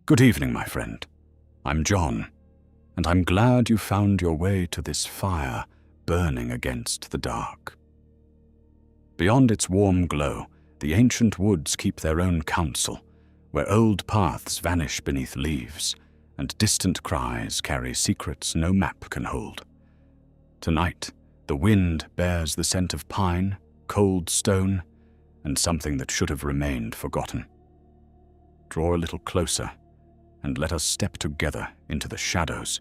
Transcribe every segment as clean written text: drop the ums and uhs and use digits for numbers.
Good evening, my friend. I'm John, and I'm glad you found your way to this fire burning against the dark. Beyond its warm glow, the ancient woods keep their own counsel, where old paths vanish beneath leaves, and distant cries carry secrets no map can hold. Tonight, the wind bears the scent of pine, cold stone, and something that should have remained forgotten. Draw a little closer, and let us step together into the shadows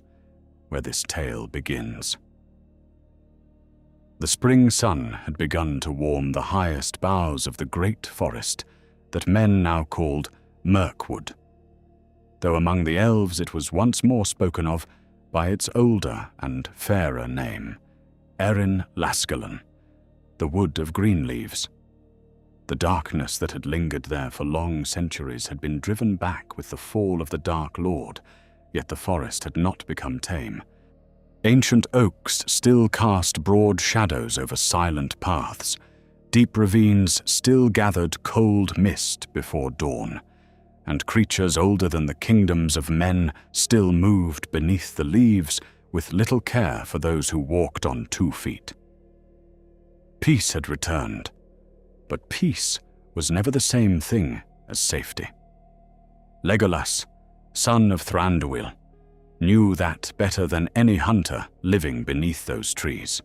where this tale begins. The spring sun had begun to warm the highest boughs of the great forest that men now called Mirkwood, though among the elves it was once more spoken of by its older and fairer name, Erin Lascalon, the Wood of Green Leaves. The darkness that had lingered there for long centuries had been driven back with the fall of the Dark Lord, yet the forest had not become tame. Ancient oaks still cast broad shadows over silent paths. Deep ravines still gathered cold mist before dawn, and creatures older than the kingdoms of men still moved beneath the leaves with little care for those who walked on 2 feet. Peace had returned, but peace was never the same thing as safety. Legolas, son of Thranduil, knew that better than any hunter living beneath those trees.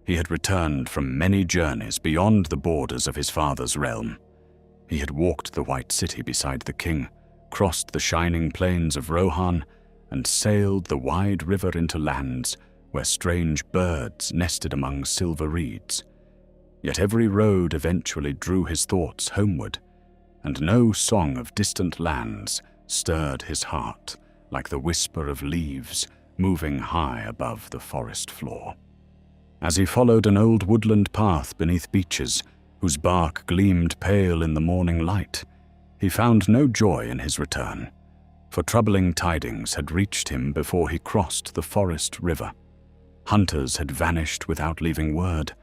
He had returned from many journeys beyond the borders of his father's realm. He had walked the White City beside the king, crossed the shining plains of Rohan, and sailed the wide river into lands where strange birds nested among silver reeds. Yet every road eventually drew his thoughts homeward, and no song of distant lands stirred his heart like the whisper of leaves moving high above the forest floor. As he followed an old woodland path beneath beeches, whose bark gleamed pale in the morning light, he found no joy in his return, for troubling tidings had reached him before he crossed the forest river. Hunters had vanished without leaving word,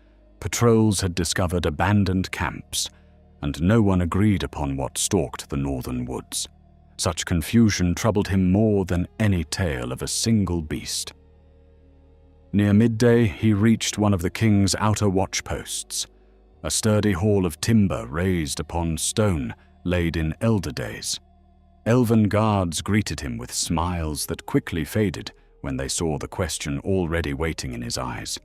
patrols had discovered abandoned camps, and no one agreed upon what stalked the northern woods. Such confusion troubled him more than any tale of a single beast. Near midday, he reached one of the king's outer watchposts, a sturdy hall of timber raised upon stone laid in elder days. Elven guards greeted him with smiles that quickly faded when they saw the question already waiting in his eyes.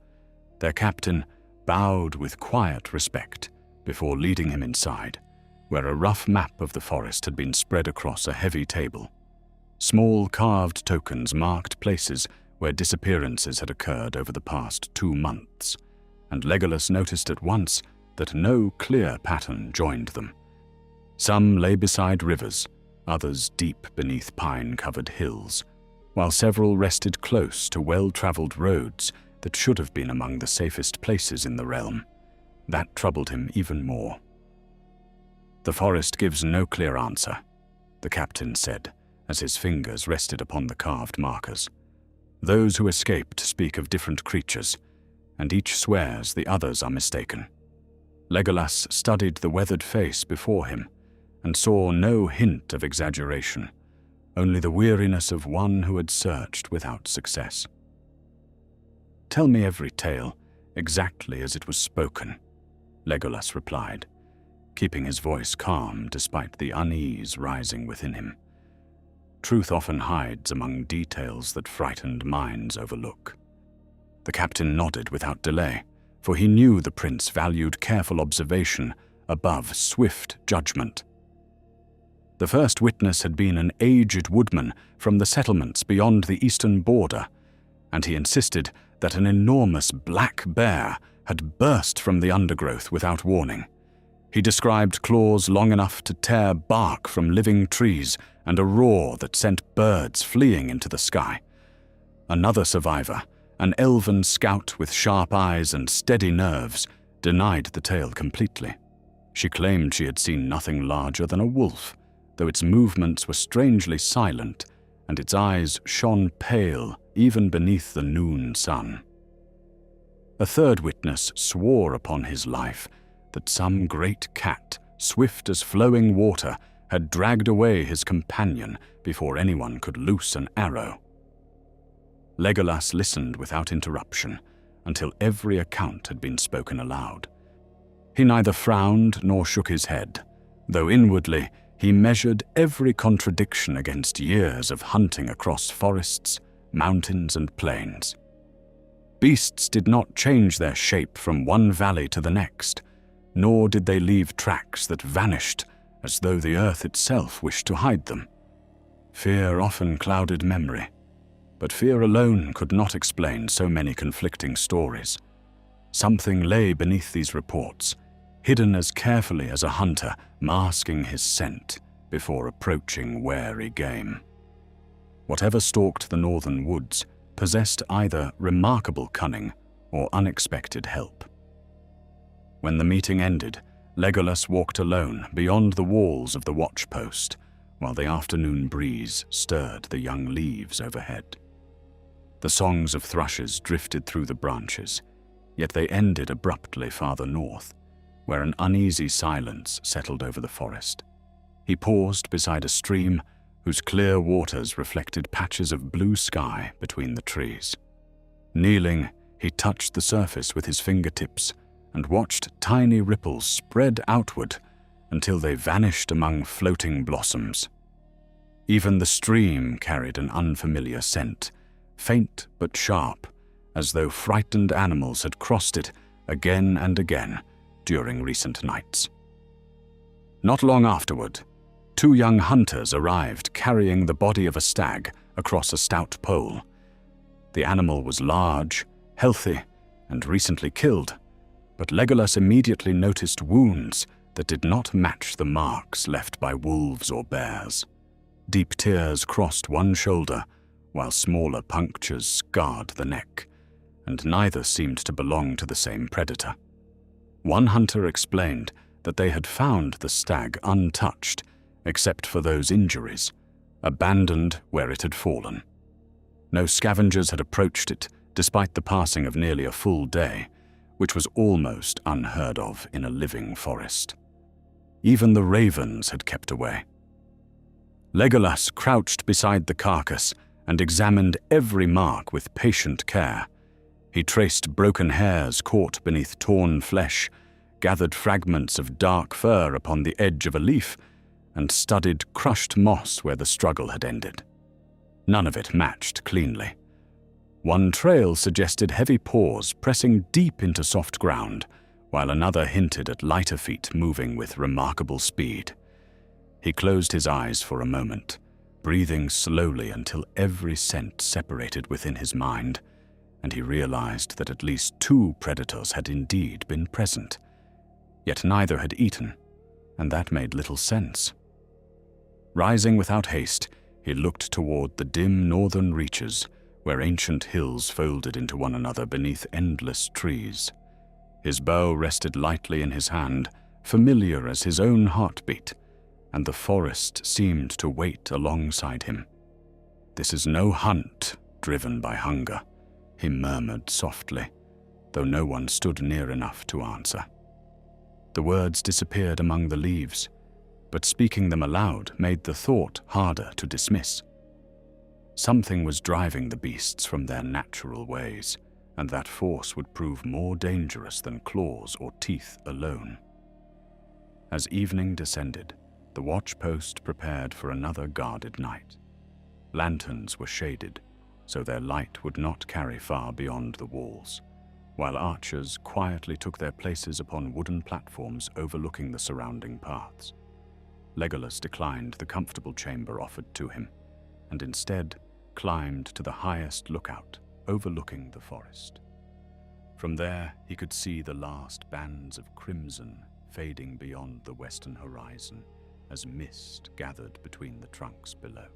Their captain bowed with quiet respect before leading him inside, where a rough map of the forest had been spread across a heavy table. Small carved tokens marked places where disappearances had occurred over the past 2 months, and Legolas noticed at once that no clear pattern joined them. Some lay beside rivers, others deep beneath pine-covered hills, while several rested close to well-traveled roads that should have been among the safest places in the realm. That troubled him even more. "The forest gives no clear answer," the captain said, as his fingers rested upon the carved markers. "Those who escaped speak of different creatures, and each swears the others are mistaken." Legolas studied the weathered face before him, and saw no hint of exaggeration, only the weariness of one who had searched without success. "Tell me every tale, exactly as it was spoken," Legolas replied, keeping his voice calm despite the unease rising within him. Truth often hides among details that frightened minds overlook. The captain nodded without delay, for he knew the prince valued careful observation above swift judgment. The first witness had been an aged woodman from the settlements beyond the eastern border, and he insisted that an enormous black bear had burst from the undergrowth without warning. He described claws long enough to tear bark from living trees and a roar that sent birds fleeing into the sky. Another survivor, an elven scout with sharp eyes and steady nerves, denied the tale completely. She claimed she had seen nothing larger than a wolf, though its movements were strangely silent and its eyes shone pale even beneath the noon sun. A third witness swore upon his life that some great cat, swift as flowing water, had dragged away his companion before anyone could loose an arrow. Legolas listened without interruption until every account had been spoken aloud. He neither frowned nor shook his head, though inwardly he measured every contradiction against years of hunting across forests, mountains, and plains. Beasts did not change their shape from one valley to the next, nor did they leave tracks that vanished as though the earth itself wished to hide them. Fear often clouded memory, but fear alone could not explain so many conflicting stories. Something lay beneath these reports, hidden as carefully as a hunter masking his scent before approaching wary game. Whatever stalked the northern woods possessed either remarkable cunning or unexpected help. When the meeting ended, Legolas walked alone beyond the walls of the watchpost, while the afternoon breeze stirred the young leaves overhead. The songs of thrushes drifted through the branches, yet they ended abruptly farther north, where an uneasy silence settled over the forest. He paused beside a stream whose clear waters reflected patches of blue sky between the trees. Kneeling, he touched the surface with his fingertips and watched tiny ripples spread outward until they vanished among floating blossoms. Even the stream carried an unfamiliar scent, faint but sharp, as though frightened animals had crossed it again and again during recent nights. Not long afterward, 2 young hunters arrived carrying the body of a stag across a stout pole. The animal was large, healthy, and recently killed, but Legolas immediately noticed wounds that did not match the marks left by wolves or bears. Deep tears crossed one shoulder, while smaller punctures scarred the neck, and neither seemed to belong to the same predator. One hunter explained that they had found the stag untouched, except for those injuries, abandoned where it had fallen. No scavengers had approached it, despite the passing of nearly a full day, which was almost unheard of in a living forest. Even the ravens had kept away. Legolas crouched beside the carcass and examined every mark with patient care. He traced broken hairs caught beneath torn flesh, gathered fragments of dark fur upon the edge of a leaf, and studied crushed moss where the struggle had ended. None of it matched cleanly. One trail suggested heavy paws pressing deep into soft ground, while another hinted at lighter feet moving with remarkable speed. He closed his eyes for a moment, breathing slowly until every scent separated within his mind, and he realized that at least 2 predators had indeed been present. Yet neither had eaten, and that made little sense. Rising without haste, he looked toward the dim northern reaches, where ancient hills folded into one another beneath endless trees. His bow rested lightly in his hand, familiar as his own heartbeat, and the forest seemed to wait alongside him. "This is no hunt driven by hunger," he murmured softly, though no one stood near enough to answer. The words disappeared among the leaves, but speaking them aloud made the thought harder to dismiss. Something was driving the beasts from their natural ways, and that force would prove more dangerous than claws or teeth alone. As evening descended, the watchpost prepared for another guarded night. Lanterns were shaded, so their light would not carry far beyond the walls, while archers quietly took their places upon wooden platforms overlooking the surrounding paths. Legolas declined the comfortable chamber offered to him, and instead climbed to the highest lookout, overlooking the forest. From there, he could see the last bands of crimson fading beyond the western horizon as mist gathered between the trunks below.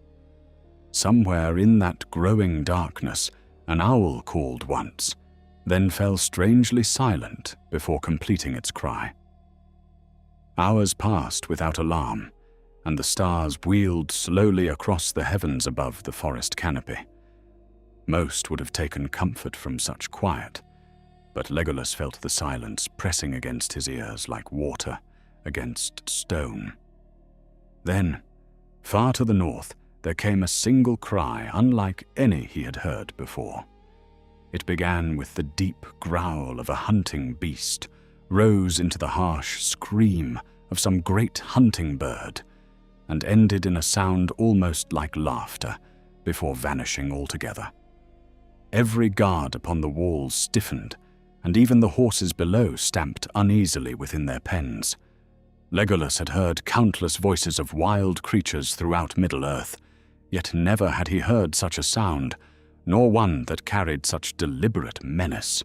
Somewhere in that growing darkness, an owl called once, then fell strangely silent before completing its cry. Hours passed without alarm, and the stars wheeled slowly across the heavens above the forest canopy. Most would have taken comfort from such quiet, but Legolas felt the silence pressing against his ears like water against stone. Then, far to the north, there came a single cry unlike any he had heard before. It began with the deep growl of a hunting beast, rose into the harsh scream of some great hunting bird, and ended in a sound almost like laughter before vanishing altogether. Every guard upon the walls stiffened, and even the horses below stamped uneasily within their pens. Legolas had heard countless voices of wild creatures throughout Middle-earth, yet never had he heard such a sound, nor one that carried such deliberate menace.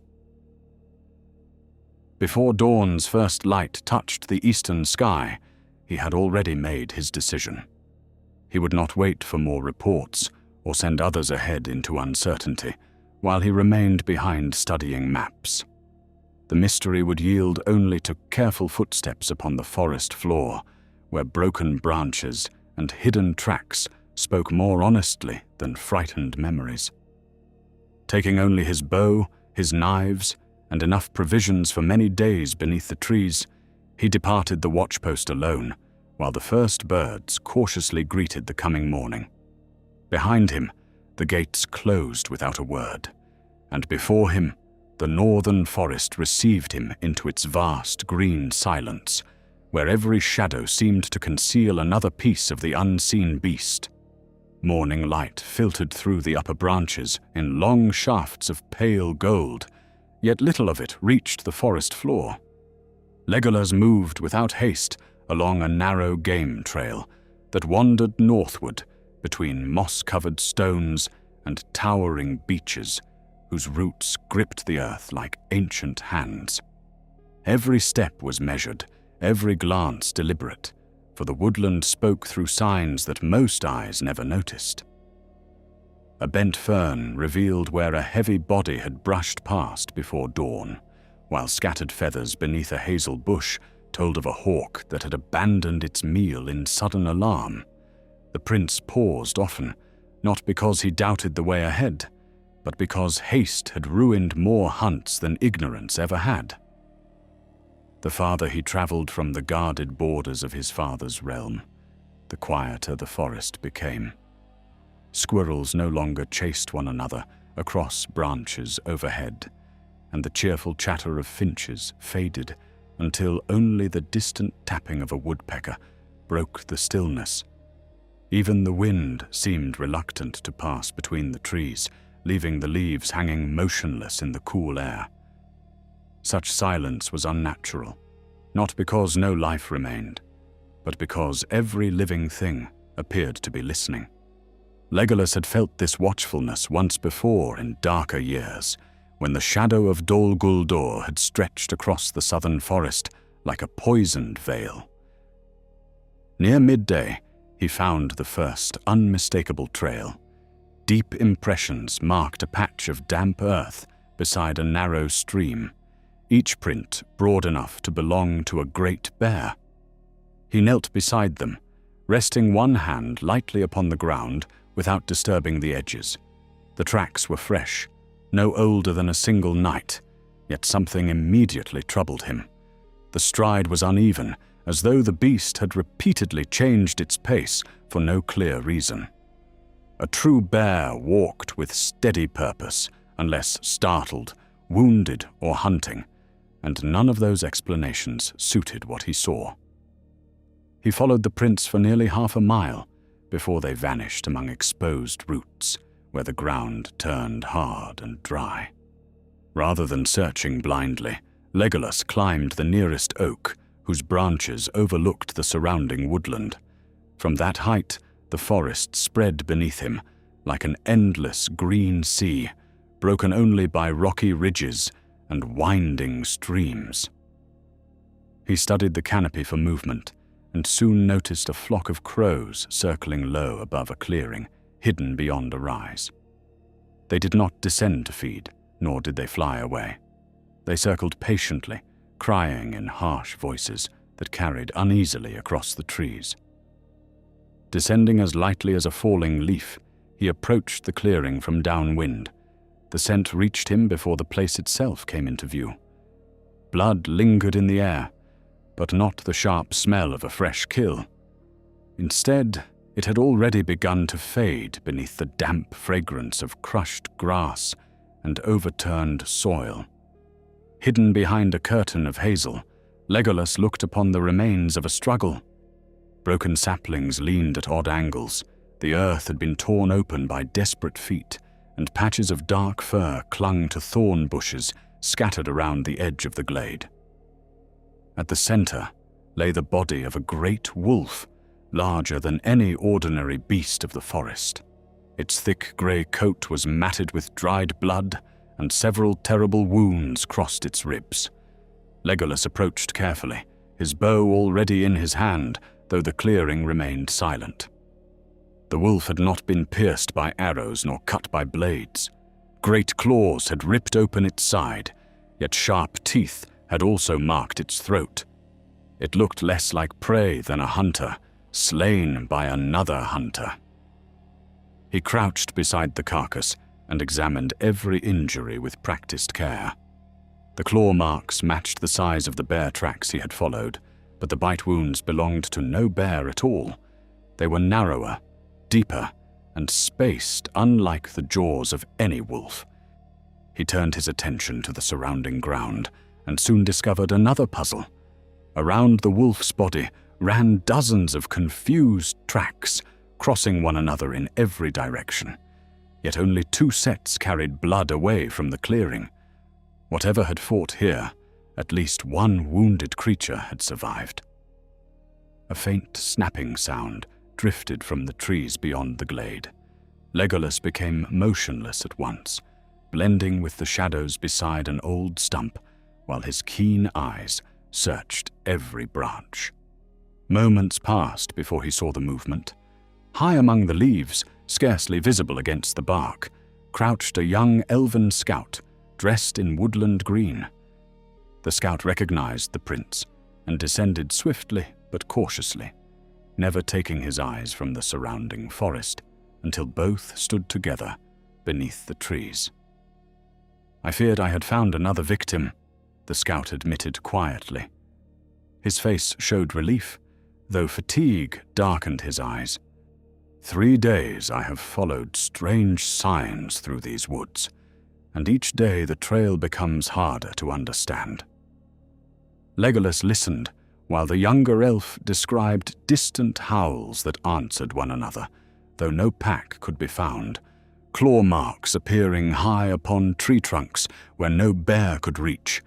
Before dawn's first light touched the eastern sky, he had already made his decision. He would not wait for more reports or send others ahead into uncertainty, while he remained behind studying maps. The mystery would yield only to careful footsteps upon the forest floor, where broken branches and hidden tracks spoke more honestly than frightened memories. Taking only his bow, his knives, and enough provisions for many days beneath the trees, he departed the watchpost alone, while the first birds cautiously greeted the coming morning. Behind him, the gates closed without a word, and before him, the northern forest received him into its vast green silence, where every shadow seemed to conceal another piece of the unseen beast. Morning light filtered through the upper branches in long shafts of pale gold, yet little of it reached the forest floor. Legolas moved without haste along a narrow game trail that wandered northward between moss-covered stones and towering beeches whose roots gripped the earth like ancient hands. Every step was measured, every glance deliberate, for the woodland spoke through signs that most eyes never noticed. A bent fern revealed where a heavy body had brushed past before dawn, while scattered feathers beneath a hazel bush told of a hawk that had abandoned its meal in sudden alarm. The prince paused often, not because he doubted the way ahead, but because haste had ruined more hunts than ignorance ever had. The farther he traveled from the guarded borders of his father's realm, the quieter the forest became. Squirrels no longer chased one another across branches overhead, and the cheerful chatter of finches faded until only the distant tapping of a woodpecker broke the stillness. Even the wind seemed reluctant to pass between the trees, leaving the leaves hanging motionless in the cool air. Such silence was unnatural, not because no life remained, but because every living thing appeared to be listening. Legolas had felt this watchfulness once before in darker years, when the shadow of Dol Guldur had stretched across the southern forest like a poisoned veil. Near midday, he found the first unmistakable trail. Deep impressions marked a patch of damp earth beside a narrow stream, each print broad enough to belong to a great bear. He knelt beside them, resting one hand lightly upon the ground without disturbing the edges. The tracks were fresh, no older than a single night, yet something immediately troubled him. The stride was uneven, as though the beast had repeatedly changed its pace for no clear reason. A true bear walked with steady purpose, unless startled, wounded, or hunting, and none of those explanations suited what he saw. He followed the prince for nearly half a mile before they vanished among exposed roots, where the ground turned hard and dry. Rather than searching blindly, Legolas climbed the nearest oak, whose branches overlooked the surrounding woodland. From that height, the forest spread beneath him like an endless green sea, broken only by rocky ridges and winding streams. He studied the canopy for movement, and soon noticed a flock of crows circling low above a clearing, hidden beyond a rise. They did not descend to feed, nor did they fly away. They circled patiently, crying in harsh voices that carried uneasily across the trees. Descending as lightly as a falling leaf, he approached the clearing from downwind. The scent reached him before the place itself came into view. Blood lingered in the air, but not the sharp smell of a fresh kill. Instead, it had already begun to fade beneath the damp fragrance of crushed grass and overturned soil. Hidden behind a curtain of hazel, Legolas looked upon the remains of a struggle. Broken saplings leaned at odd angles, the earth had been torn open by desperate feet, and patches of dark fur clung to thorn bushes scattered around the edge of the glade. At the center lay the body of a great wolf, larger than any ordinary beast of the forest. Its thick grey coat was matted with dried blood, and several terrible wounds crossed its ribs. Legolas approached carefully, his bow already in his hand, though the clearing remained silent. The wolf had not been pierced by arrows nor cut by blades. Great claws had ripped open its side, yet sharp teeth had also marked its throat. It looked less like prey than a hunter, slain by another hunter. He crouched beside the carcass and examined every injury with practiced care. The claw marks matched the size of the bear tracks he had followed, but the bite wounds belonged to no bear at all. They were narrower, deeper, and spaced unlike the jaws of any wolf. He turned his attention to the surrounding ground and soon discovered another puzzle. Around the wolf's body ran dozens of confused tracks, crossing one another in every direction. Yet only 2 sets carried blood away from the clearing. Whatever had fought here, at least one wounded creature had survived. A faint snapping sound drifted from the trees beyond the glade. Legolas became motionless at once, blending with the shadows beside an old stump, while his keen eyes searched every branch. Moments passed before he saw the movement. High among the leaves, scarcely visible against the bark, crouched a young elven scout, dressed in woodland green. The scout recognized the prince and descended swiftly but cautiously, never taking his eyes from the surrounding forest until both stood together beneath the trees. "I feared I had found another victim," the scout admitted quietly. His face showed relief, though fatigue darkened his eyes. "3 days I have followed strange signs through these woods, and each day the trail becomes harder to understand." Legolas listened while the younger elf described distant howls that answered one another, though no pack could be found, claw marks appearing high upon tree trunks where no bear could reach,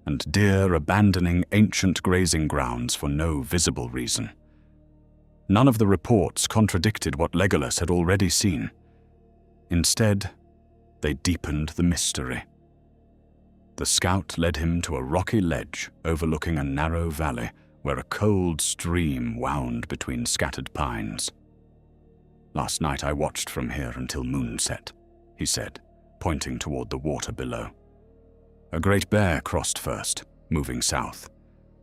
and deer abandoning ancient grazing grounds for no visible reason. None of the reports contradicted what Legolas had already seen. Instead, they deepened the mystery. The scout led him to a rocky ledge overlooking a narrow valley where a cold stream wound between scattered pines. "Last night I watched from here until moonset," he said, pointing toward the water below. "A great bear crossed first, moving south.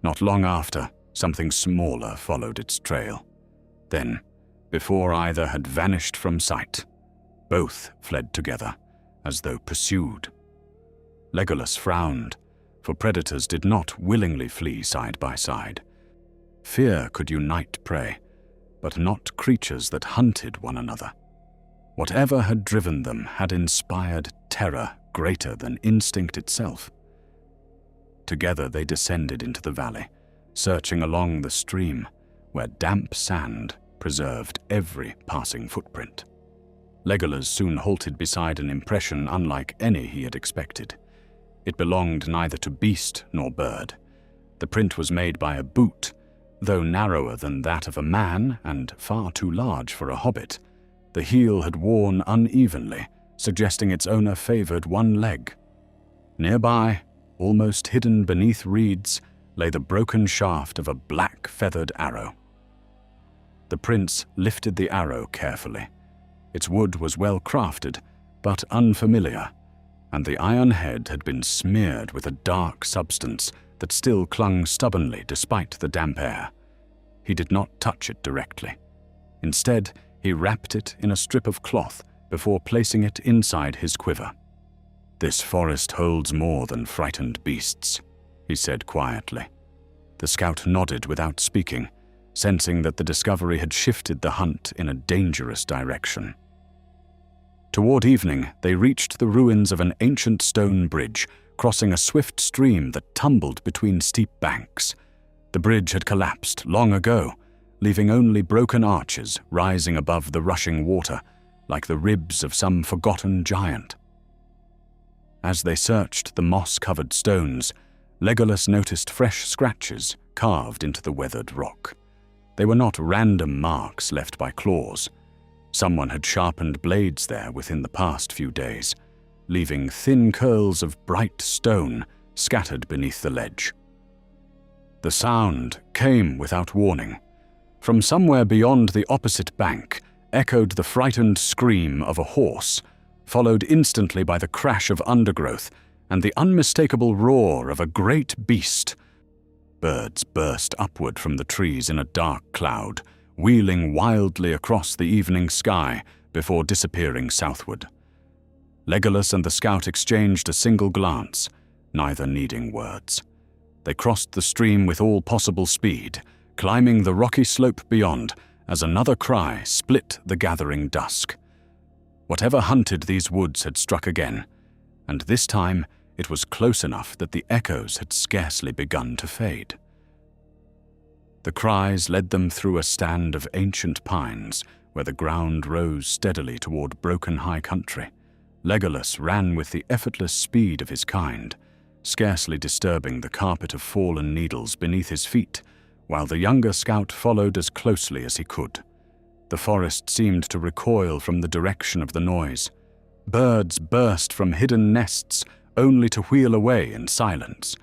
Not long after, something smaller followed its trail. Then, before either had vanished from sight, both fled together, as though pursued." Legolas frowned, for predators did not willingly flee side by side. Fear could unite prey, but not creatures that hunted one another. Whatever had driven them had inspired terror greater than instinct itself. Together they descended into the valley, searching along the stream, where damp sand preserved every passing footprint. Legolas soon halted beside an impression unlike any he had expected. It belonged neither to beast nor bird. The print was made by a boot, though narrower than that of a man and far too large for a hobbit. The heel had worn unevenly, suggesting its owner favored one leg. Nearby, almost hidden beneath reeds, lay the broken shaft of a black feathered arrow. The prince lifted the arrow carefully. Its wood was well crafted, but unfamiliar, and the iron head had been smeared with a dark substance that still clung stubbornly despite the damp air. He did not touch it directly. Instead, he wrapped it in a strip of cloth before placing it inside his quiver. "This forest holds more than frightened beasts," he said quietly. The scout nodded without speaking, sensing that the discovery had shifted the hunt in a dangerous direction. Toward evening, they reached the ruins of an ancient stone bridge, crossing a swift stream that tumbled between steep banks. The bridge had collapsed long ago, leaving only broken arches rising above the rushing water, like the ribs of some forgotten giant. As they searched the moss-covered stones, Legolas noticed fresh scratches carved into the weathered rock. They were not random marks left by claws. Someone had sharpened blades there within the past few days, leaving thin curls of bright stone scattered beneath the ledge. The sound came without warning. From somewhere beyond the opposite bank echoed the frightened scream of a horse, followed instantly by the crash of undergrowth and the unmistakable roar of a great beast. Birds burst upward from the trees in a dark cloud, wheeling wildly across the evening sky before disappearing southward. Legolas and the scout exchanged a single glance, neither needing words. They crossed the stream with all possible speed, climbing the rocky slope beyond as another cry split the gathering dusk. Whatever hunted these woods had struck again, and this time it was close enough that the echoes had scarcely begun to fade. The cries led them through a stand of ancient pines where the ground rose steadily toward broken high country. Legolas ran with the effortless speed of his kind, scarcely disturbing the carpet of fallen needles beneath his feet, while the younger scout followed as closely as he could. The forest seemed to recoil from the direction of the noise. Birds burst from hidden nests only to wheel away in silence,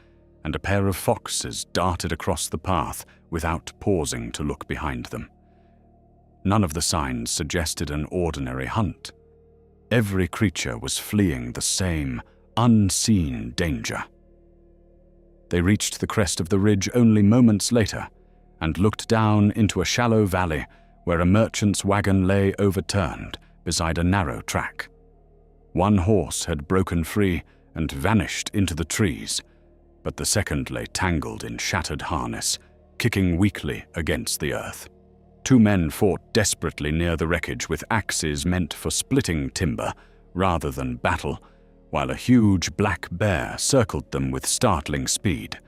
and a pair of foxes darted across the path without pausing to look behind them. None of the signs suggested an ordinary hunt. Every creature was fleeing the same unseen danger. They reached the crest of the ridge only moments later and looked down into a shallow valley where a merchant's wagon lay overturned beside a narrow track. One horse had broken free and vanished into the trees, but the second lay tangled in shattered harness, kicking weakly against the earth. Two men fought desperately near the wreckage with axes meant for splitting timber rather than battle, while a huge black bear circled them with startling speed.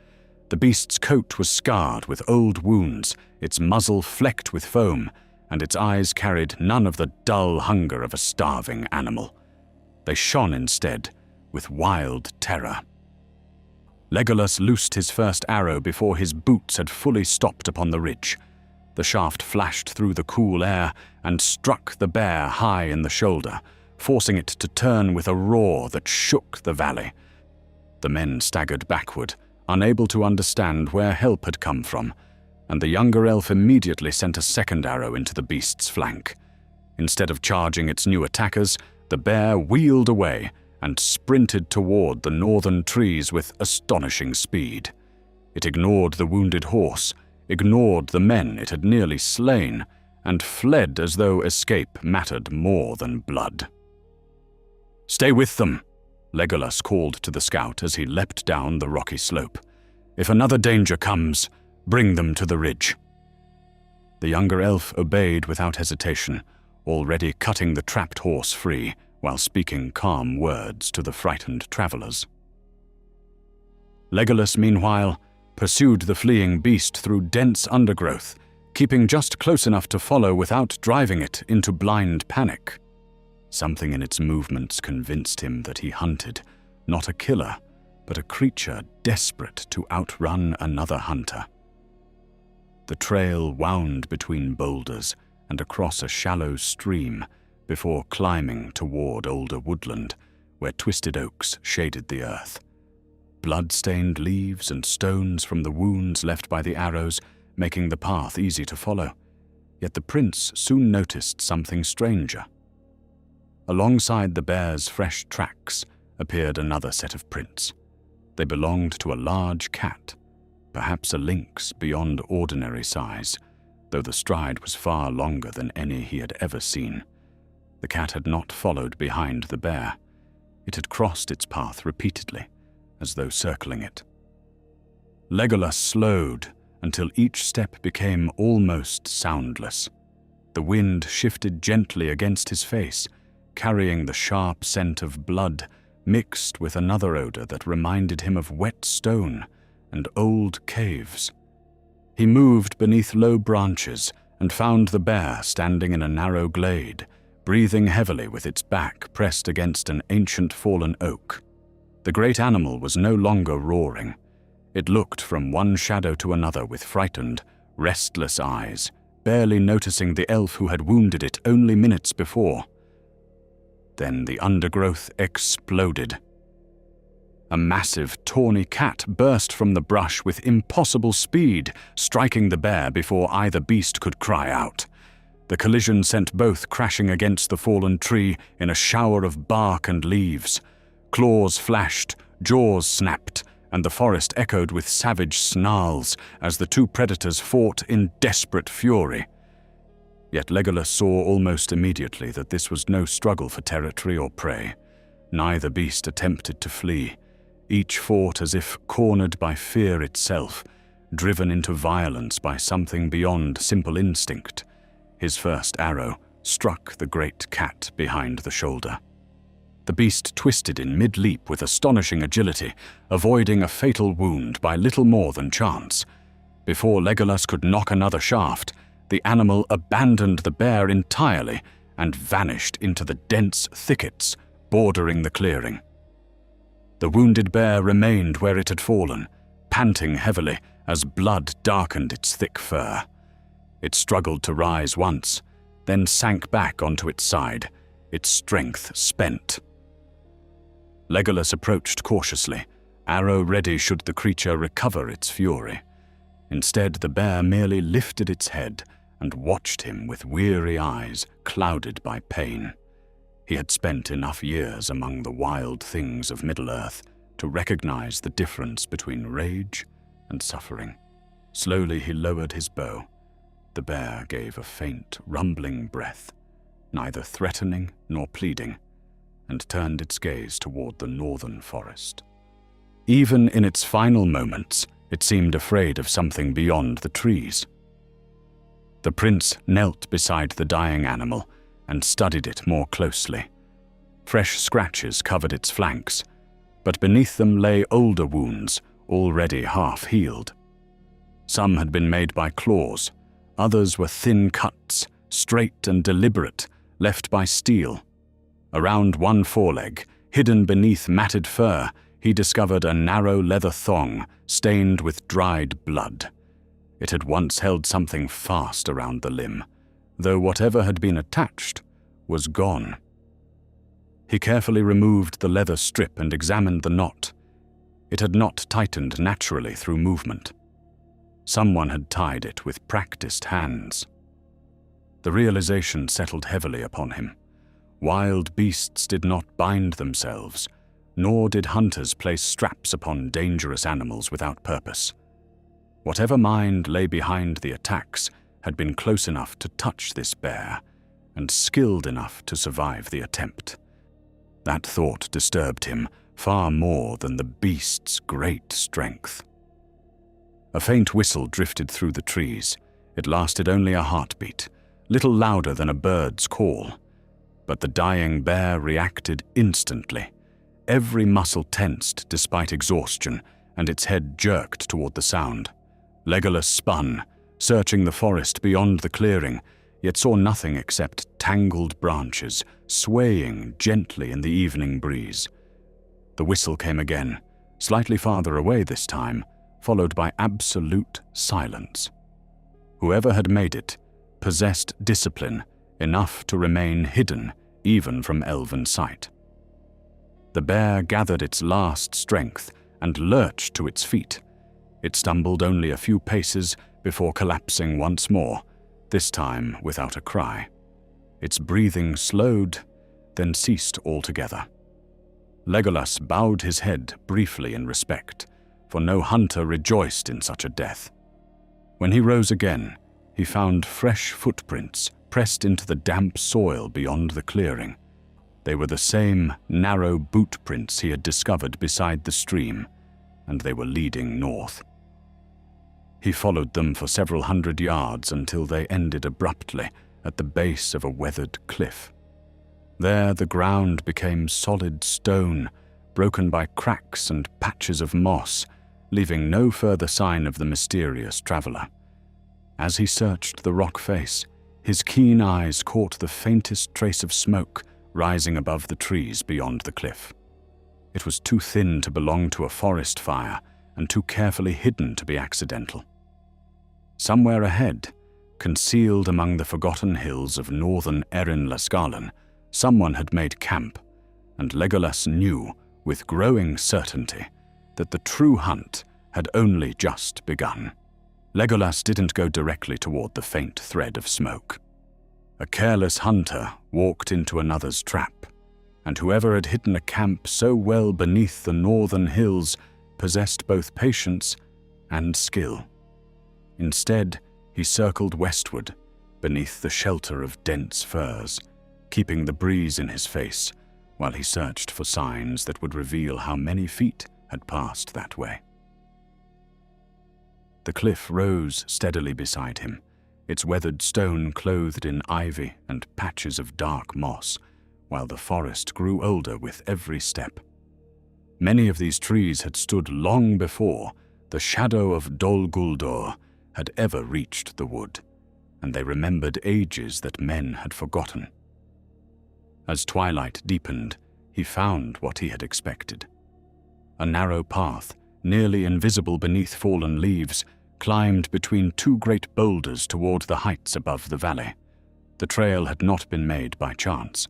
The beast's coat was scarred with old wounds, its muzzle flecked with foam, and its eyes carried none of the dull hunger of a starving animal. They shone instead with wild terror. Legolas loosed his first arrow before his boots had fully stopped upon the ridge. The shaft flashed through the cool air and struck the bear high in the shoulder, forcing it to turn with a roar that shook the valley. The men staggered backward, unable to understand where help had come from, and the younger elf immediately sent a second arrow into the beast's flank. Instead of charging its new attackers, the bear wheeled away and sprinted toward the northern trees with astonishing speed. It ignored the wounded horse, ignored the men it had nearly slain, and fled as though escape mattered more than blood. "Stay with them," Legolas called to the scout as he leapt down the rocky slope. "If another danger comes, bring them to the ridge." The younger elf obeyed without hesitation, already cutting the trapped horse free while speaking calm words to the frightened travelers. Legolas, meanwhile, pursued the fleeing beast through dense undergrowth, keeping just close enough to follow without driving it into blind panic. Something in its movements convinced him that he hunted, not a killer, but a creature desperate to outrun another hunter. The trail wound between boulders and across a shallow stream before climbing toward older woodland, where twisted oaks shaded the earth. Blood-stained leaves and stones from the wounds left by the arrows, making the path easy to follow. Yet the prince soon noticed something stranger. Alongside the bear's fresh tracks appeared another set of prints. They belonged to a large cat, perhaps a lynx beyond ordinary size, though the stride was far longer than any he had ever seen. The cat had not followed behind the bear. It had crossed its path repeatedly, as though circling it. Legolas slowed until each step became almost soundless. The wind shifted gently against his face, carrying the sharp scent of blood mixed with another odor that reminded him of wet stone and old caves. He moved beneath low branches and found the bear standing in a narrow glade, breathing heavily with its back pressed against an ancient fallen oak. The great animal was no longer roaring. It looked from one shadow to another with frightened, restless eyes, barely noticing the elf who had wounded it only minutes before. Then the undergrowth exploded. A massive, tawny cat burst from the brush with impossible speed, striking the bear before either beast could cry out. The collision sent both crashing against the fallen tree in a shower of bark and leaves. Claws flashed, jaws snapped, and the forest echoed with savage snarls as the two predators fought in desperate fury. Yet Legolas saw almost immediately that this was no struggle for territory or prey. Neither beast attempted to flee. Each fought as if cornered by fear itself, driven into violence by something beyond simple instinct. His first arrow struck the great cat behind the shoulder. The beast twisted in mid-leap with astonishing agility, avoiding a fatal wound by little more than chance. Before Legolas could knock another shaft, the animal abandoned the bear entirely and vanished into the dense thickets bordering the clearing. The wounded bear remained where it had fallen, panting heavily as blood darkened its thick fur. It struggled to rise once, then sank back onto its side, its strength spent. Legolas approached cautiously, arrow ready should the creature recover its fury. Instead, the bear merely lifted its head and watched him with weary eyes clouded by pain. He had spent enough years among the wild things of Middle-earth to recognize the difference between rage and suffering. Slowly he lowered his bow. The bear gave a faint, rumbling breath, neither threatening nor pleading, and turned its gaze toward the northern forest. Even in its final moments, it seemed afraid of something beyond the trees. The prince knelt beside the dying animal and studied it more closely. Fresh scratches covered its flanks, but beneath them lay older wounds, already half-healed. Some had been made by claws, others were thin cuts, straight and deliberate, left by steel. Around one foreleg, hidden beneath matted fur, he discovered a narrow leather thong stained with dried blood. It had once held something fast around the limb, though whatever had been attached was gone. He carefully removed the leather strip and examined the knot. It had not tightened naturally through movement. Someone had tied it with practiced hands. The realization settled heavily upon him. Wild beasts did not bind themselves, nor did hunters place straps upon dangerous animals without purpose. Whatever mind lay behind the attacks had been close enough to touch this bear, and skilled enough to survive the attempt. That thought disturbed him far more than the beast's great strength. A faint whistle drifted through the trees. It lasted only a heartbeat, little louder than a bird's call. But the dying bear reacted instantly. Every muscle tensed despite exhaustion, and its head jerked toward the sound. Legolas spun, searching the forest beyond the clearing, yet saw nothing except tangled branches swaying gently in the evening breeze. The whistle came again, slightly farther away this time, followed by absolute silence. Whoever had made it possessed discipline enough to remain hidden even from elven sight. The bear gathered its last strength and lurched to its feet. It stumbled only a few paces before collapsing once more, this time without a cry. Its breathing slowed, then ceased altogether. Legolas bowed his head briefly in respect, for no hunter rejoiced in such a death. When he rose again, he found fresh footprints pressed into the damp soil beyond the clearing. They were the same narrow boot prints he had discovered beside the stream, and they were leading north. He followed them for several hundred yards until they ended abruptly at the base of a weathered cliff. There the ground became solid stone, broken by cracks and patches of moss, leaving no further sign of the mysterious traveler. As he searched the rock face, his keen eyes caught the faintest trace of smoke rising above the trees beyond the cliff. It was too thin to belong to a forest fire and too carefully hidden to be accidental. Somewhere ahead, concealed among the forgotten hills of northern Erin-Lascalen, someone had made camp, and Legolas knew with growing certainty that the true hunt had only just begun. Legolas didn't go directly toward the faint thread of smoke. A careless hunter walked into another's trap, and whoever had hidden a camp so well beneath the northern hills possessed both patience and skill. Instead, he circled westward, beneath the shelter of dense firs, keeping the breeze in his face while he searched for signs that would reveal how many feet had passed that way. The cliff rose steadily beside him, its weathered stone clothed in ivy and patches of dark moss, while the forest grew older with every step. Many of these trees had stood long before the shadow of Dol Guldur had ever reached the wood, and they remembered ages that men had forgotten. As twilight deepened, he found what he had expected. A narrow path, nearly invisible beneath fallen leaves, climbed between two great boulders toward the heights above the valley. The trail had not been made by chance.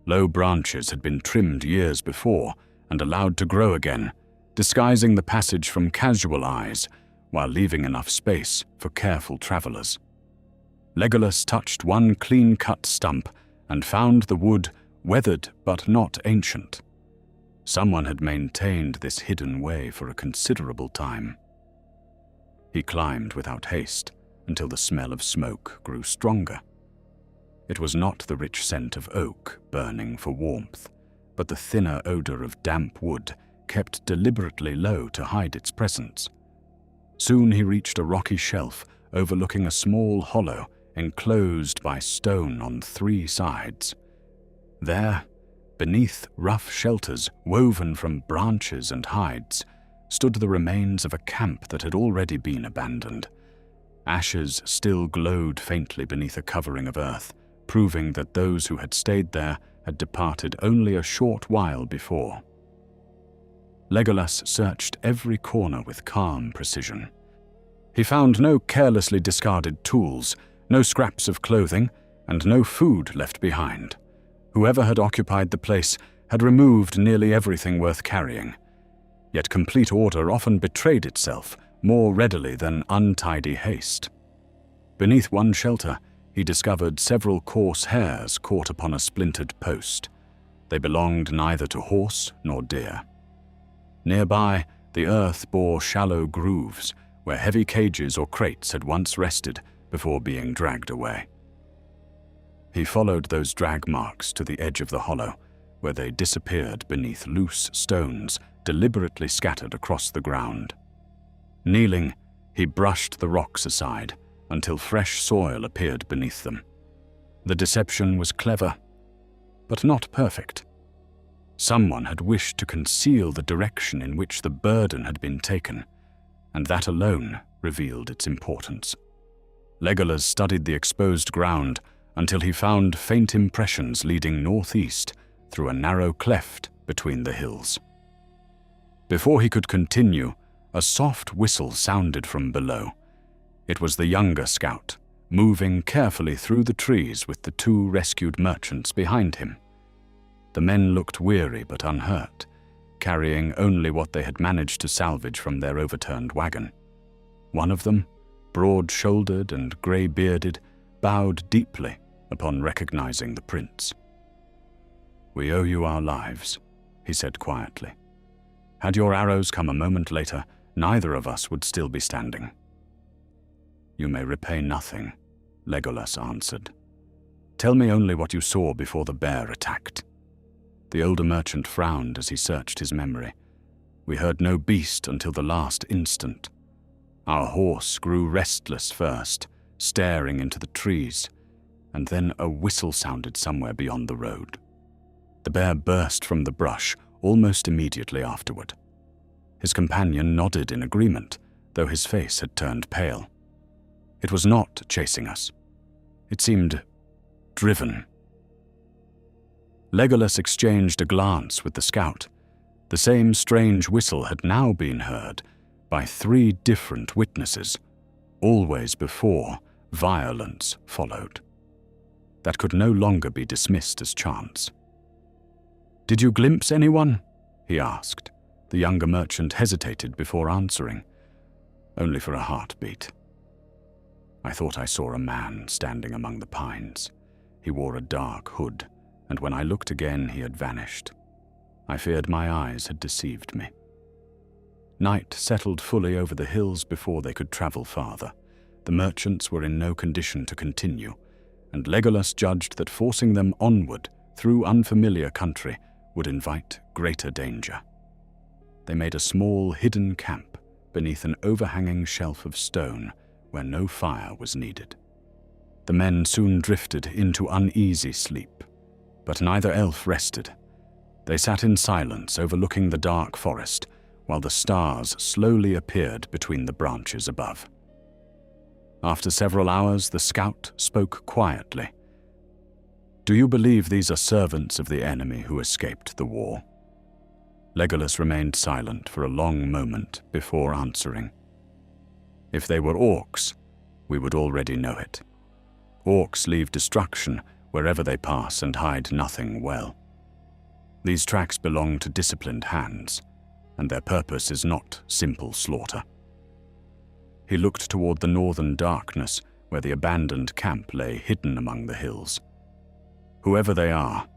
Low branches had been trimmed years before and allowed to grow again, disguising the passage from casual eyes while leaving enough space for careful travelers. Legolas touched one clean-cut stump and found the wood weathered but not ancient. Someone had maintained this hidden way for a considerable time. He climbed without haste until the smell of smoke grew stronger. It was not the rich scent of oak burning for warmth, but the thinner odor of damp wood kept deliberately low to hide its presence. Soon he reached a rocky shelf overlooking a small hollow enclosed by stone on three sides. There, beneath rough shelters woven from branches and hides, stood the remains of a camp that had already been abandoned. Ashes still glowed faintly beneath a covering of earth, proving that those who had stayed there had departed only a short while before. Legolas searched every corner with calm precision. He found no carelessly discarded tools, no scraps of clothing, and no food left behind. Whoever had occupied the place had removed nearly everything worth carrying. Yet complete order often betrayed itself more readily than untidy haste. Beneath one shelter, he discovered several coarse hairs caught upon a splintered post. They belonged neither to horse nor deer. Nearby, the earth bore shallow grooves where heavy cages or crates had once rested before being dragged away. He followed those drag marks to the edge of the hollow, where they disappeared beneath loose stones deliberately scattered across the ground. Kneeling, he brushed the rocks aside until fresh soil appeared beneath them. The deception was clever, but not perfect. Someone had wished to conceal the direction in which the burden had been taken, and that alone revealed its importance. Legolas studied the exposed ground until he found faint impressions leading northeast through a narrow cleft between the hills. Before he could continue, a soft whistle sounded from below. It was the younger scout, moving carefully through the trees with the two rescued merchants behind him. The men looked weary but unhurt, carrying only what they had managed to salvage from their overturned wagon. One of them, broad-shouldered and grey-bearded, bowed deeply upon recognizing the prince. "We owe you our lives," he said quietly. "Had your arrows come a moment later, neither of us would still be standing." "You may repay nothing," Legolas answered. "Tell me only what you saw before the bear attacked." The older merchant frowned as he searched his memory. "We heard no beast until the last instant." Our horse grew restless first, staring into the trees, and then a whistle sounded somewhere beyond the road. The bear burst from the brush almost immediately afterward. His companion nodded in agreement, though his face had turned pale. It was not chasing us. It seemed driven. Legolas exchanged a glance with the scout. The same strange whistle had now been heard by 3 different witnesses. Always before, violence followed. That could no longer be dismissed as chance. "Did you glimpse anyone?" he asked. The younger merchant hesitated before answering. "Only for a heartbeat. I thought I saw a man standing among the pines. He wore a dark hood, and when I looked again he had vanished. I feared my eyes had deceived me." Night settled fully over the hills before they could travel farther. The merchants were in no condition to continue, and Legolas judged that forcing them onward through unfamiliar country would invite greater danger. They made a small hidden camp beneath an overhanging shelf of stone where no fire was needed. The men soon drifted into uneasy sleep, but neither elf rested. They sat in silence overlooking the dark forest while the stars slowly appeared between the branches above. After several hours, the scout spoke quietly. "Do you believe these are servants of the enemy who escaped the war?" Legolas remained silent for a long moment before answering. "If they were orcs, we would already know it. Orcs leave destruction wherever they pass and hide nothing well. These tracks belong to disciplined hands, and their purpose is not simple slaughter." He looked toward the northern darkness where the abandoned camp lay hidden among the hills. "Whoever they are,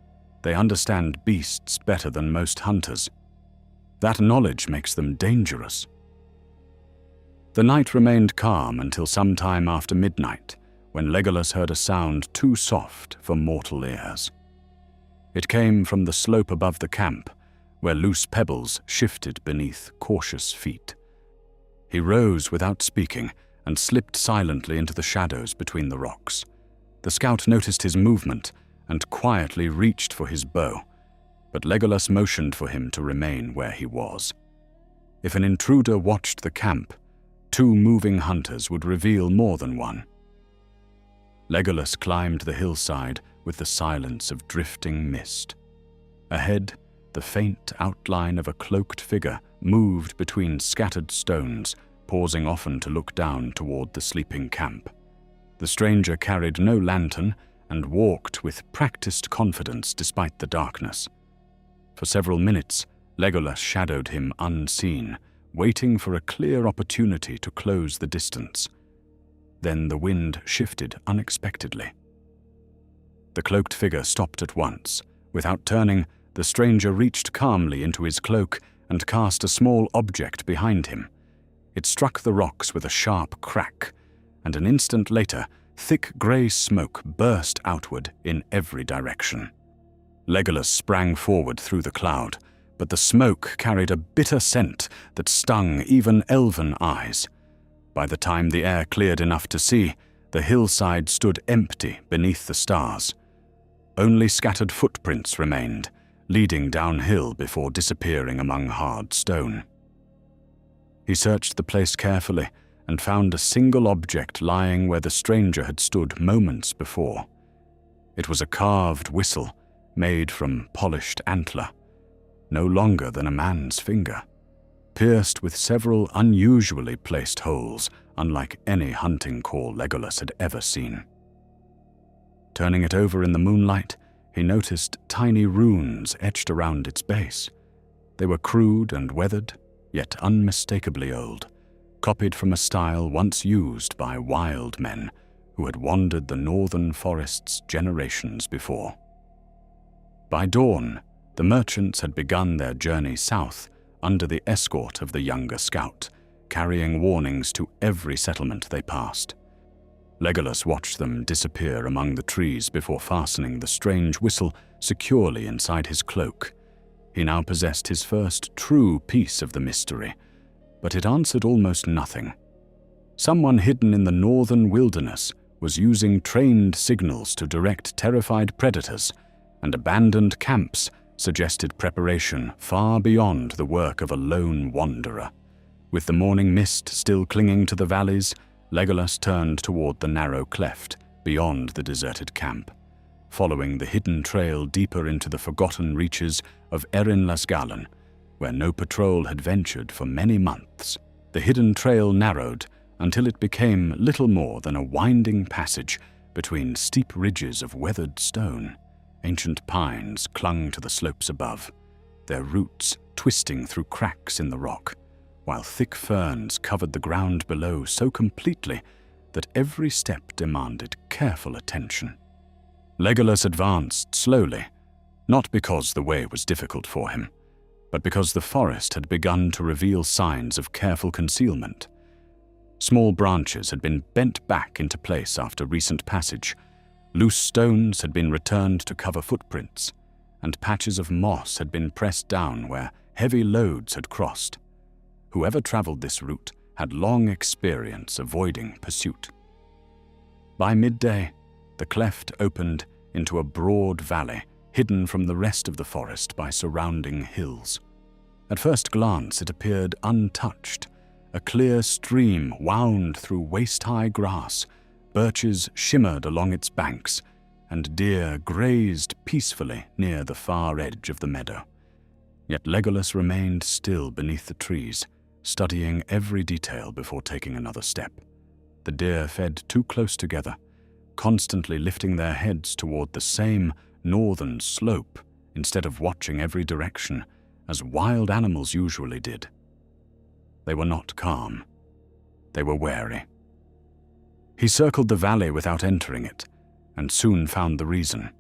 they understand beasts better than most hunters. That knowledge makes them dangerous." The night remained calm until some time after midnight, when Legolas heard a sound too soft for mortal ears. It came from the slope above the camp, where loose pebbles shifted beneath cautious feet. He rose without speaking and slipped silently into the shadows between the rocks. The scout noticed his movement and quietly reached for his bow, but Legolas motioned for him to remain where he was. If an intruder watched the camp, 2 moving hunters would reveal more than one. Legolas climbed the hillside with the silence of drifting mist. Ahead, the faint outline of a cloaked figure moved between scattered stones, pausing often to look down toward the sleeping camp. The stranger carried no lantern and walked with practiced confidence despite the darkness. For several minutes, Legolas shadowed him unseen, waiting for a clear opportunity to close the distance. Then the wind shifted unexpectedly. The cloaked figure stopped at once. Without turning, the stranger reached calmly into his cloak and cast a small object behind him. It struck the rocks with a sharp crack, and an instant later, thick grey smoke burst outward in every direction. Legolas sprang forward through the cloud, but the smoke carried a bitter scent that stung even elven eyes. By the time the air cleared enough to see, the hillside stood empty beneath the stars. Only scattered footprints remained, leading downhill before disappearing among hard stone. He searched the place carefully and found a single object lying where the stranger had stood moments before. It was a carved whistle made from polished antler, no longer than a man's finger, pierced with several unusually placed holes, unlike any hunting call Legolas had ever seen. Turning it over in the moonlight, he noticed tiny runes etched around its base. They were crude and weathered, yet unmistakably old, copied from a style once used by wild men who had wandered the northern forests generations before. By dawn, the merchants had begun their journey south under the escort of the younger scout, carrying warnings to every settlement they passed. Legolas watched them disappear among the trees before fastening the strange whistle securely inside his cloak. He now possessed his first true piece of the mystery, but it answered almost nothing. Someone hidden in the northern wilderness was using trained signals to direct terrified predators, and abandoned camps suggested preparation far beyond the work of a lone wanderer. With the morning mist still clinging to the valleys, Legolas turned toward the narrow cleft beyond the deserted camp, following the hidden trail deeper into the forgotten reaches of Erin Lasgallen, where no patrol had ventured for many months. The hidden trail narrowed until it became little more than a winding passage between steep ridges of weathered stone. Ancient pines clung to the slopes above, their roots twisting through cracks in the rock, while thick ferns covered the ground below so completely that every step demanded careful attention. Legolas advanced slowly, not because the way was difficult for him, but because the forest had begun to reveal signs of careful concealment. Small branches had been bent back into place after recent passage, loose stones had been returned to cover footprints, and patches of moss had been pressed down where heavy loads had crossed. Whoever traveled this route had long experience avoiding pursuit. By midday, the cleft opened into a broad valley hidden from the rest of the forest by surrounding hills. At first glance, it appeared untouched. A clear stream wound through waist-high grass, birches shimmered along its banks, and deer grazed peacefully near the far edge of the meadow. Yet Legolas remained still beneath the trees, studying every detail before taking another step. The deer fed too close together, constantly lifting their heads toward the same northern slope instead of watching every direction, as wild animals usually did. They were not calm. They were wary. He circled the valley without entering it, and soon found the reason.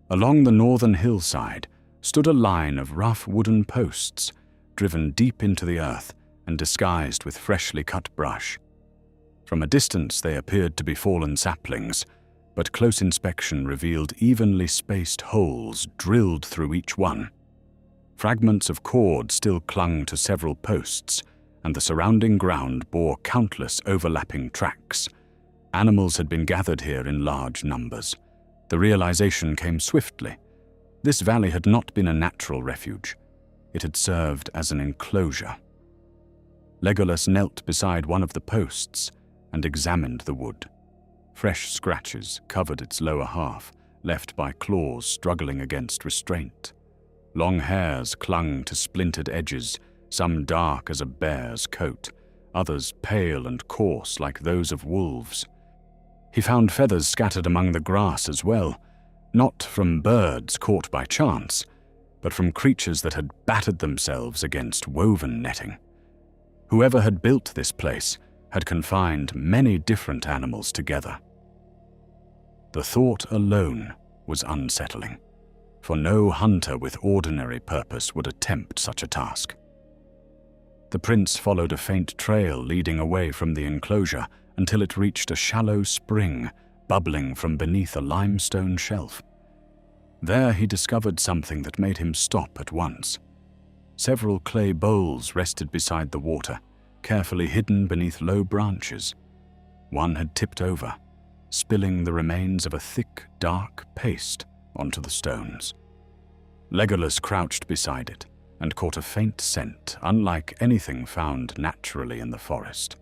Along the northern hillside stood a line of rough wooden posts, driven deep into the earth and disguised with freshly cut brush. From a distance they appeared to be fallen saplings, but close inspection revealed evenly spaced holes drilled through each one. Fragments of cord still clung to several posts, and the surrounding ground bore countless overlapping tracks. Animals had been gathered here in large numbers. The realization came swiftly. This valley had not been a natural refuge. It had served as an enclosure. Legolas knelt beside one of the posts and examined the wood. Fresh scratches covered its lower half, left by claws struggling against restraint. Long hairs clung to splintered edges, some dark as a bear's coat, others pale and coarse like those of wolves. He found feathers scattered among the grass as well, not from birds caught by chance, but from creatures that had battered themselves against woven netting. Whoever had built this place had confined many different animals together. The thought alone was unsettling, for no hunter with ordinary purpose would attempt such a task. The prince followed a faint trail leading away from the enclosure until it reached a shallow spring bubbling from beneath a limestone shelf. There he discovered something that made him stop at once. Several clay bowls rested beside the water, carefully hidden beneath low branches. One had tipped over, spilling the remains of a thick, dark paste onto the stones. Legolas crouched beside it and caught a faint scent unlike anything found naturally in the forest.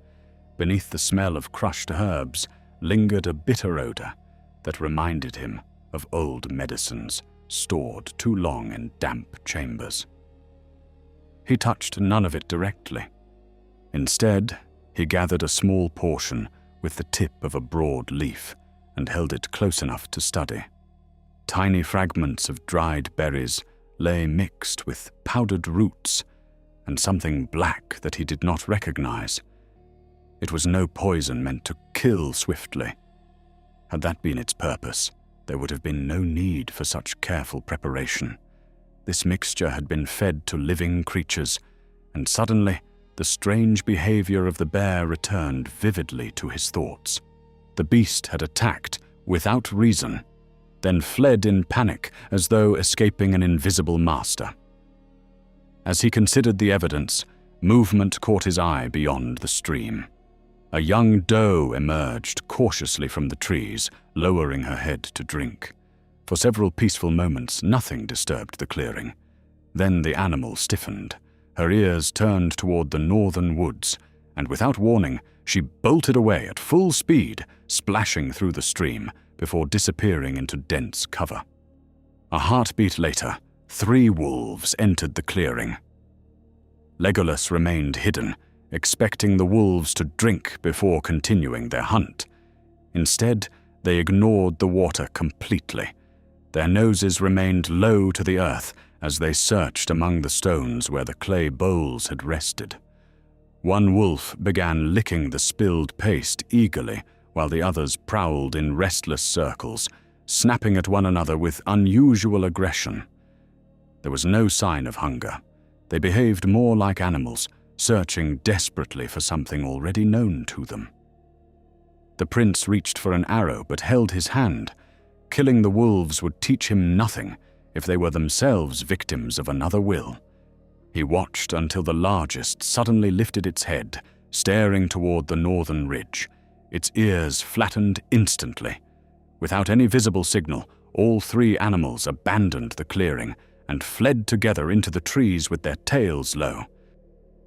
Beneath the smell of crushed herbs lingered a bitter odor that reminded him of old medicines stored too long in damp chambers. He touched none of it directly. Instead, he gathered a small portion with the tip of a broad leaf and held it close enough to study. Tiny fragments of dried berries lay mixed with powdered roots and something black that he did not recognize. It was no poison meant to kill swiftly. Had that been its purpose, there would have been no need for such careful preparation. This mixture had been fed to living creatures, and suddenly the strange behavior of the bear returned vividly to his thoughts. The beast had attacked without reason, then fled in panic as though escaping an invisible master. As he considered the evidence, movement caught his eye beyond the stream. A young doe emerged cautiously from the trees, lowering her head to drink. For several peaceful moments, nothing disturbed the clearing. Then the animal stiffened. Her ears turned toward the northern woods, and without warning, she bolted away at full speed, splashing through the stream before disappearing into dense cover. A heartbeat later, 3 wolves entered the clearing. Legolas remained hidden, expecting the wolves to drink before continuing their hunt. Instead, they ignored the water completely. Their noses remained low to the earth as they searched among the stones where the clay bowls had rested. One wolf began licking the spilled paste eagerly, while the others prowled in restless circles, snapping at one another with unusual aggression. There was no sign of hunger. They behaved more like animals, searching desperately for something already known to them. The prince reached for an arrow but held his hand. Killing the wolves would teach him nothing if they were themselves victims of another will. He watched until the largest suddenly lifted its head, staring toward the northern ridge. Its ears flattened instantly. Without any visible signal, all 3 animals abandoned the clearing and fled together into the trees with their tails low.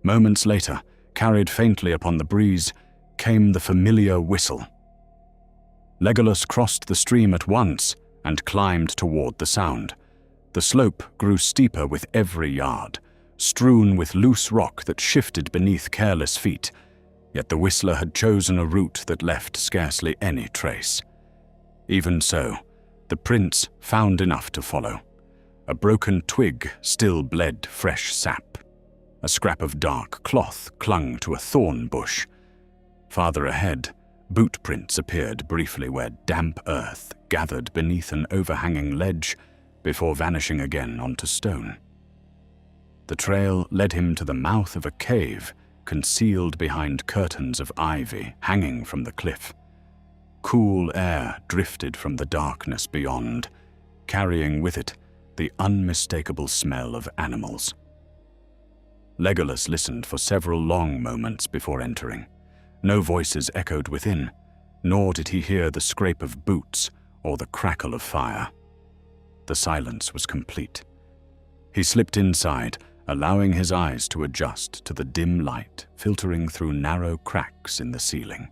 Moments later, carried faintly upon the breeze, came the familiar whistle. Legolas crossed the stream at once and climbed toward the sound. The slope grew steeper with every yard, strewn with loose rock that shifted beneath careless feet, yet the whistler had chosen a route that left scarcely any trace. Even so, the prince found enough to follow. A broken twig still bled fresh sap. A scrap of dark cloth clung to a thorn bush. Farther ahead, boot prints appeared briefly where damp earth gathered beneath an overhanging ledge before vanishing again onto stone. The trail led him to the mouth of a cave concealed behind curtains of ivy hanging from the cliff. Cool air drifted from the darkness beyond, carrying with it the unmistakable smell of animals. Legolas listened for several long moments before entering. No voices echoed within, nor did he hear the scrape of boots or the crackle of fire. The silence was complete. He slipped inside, allowing his eyes to adjust to the dim light filtering through narrow cracks in the ceiling.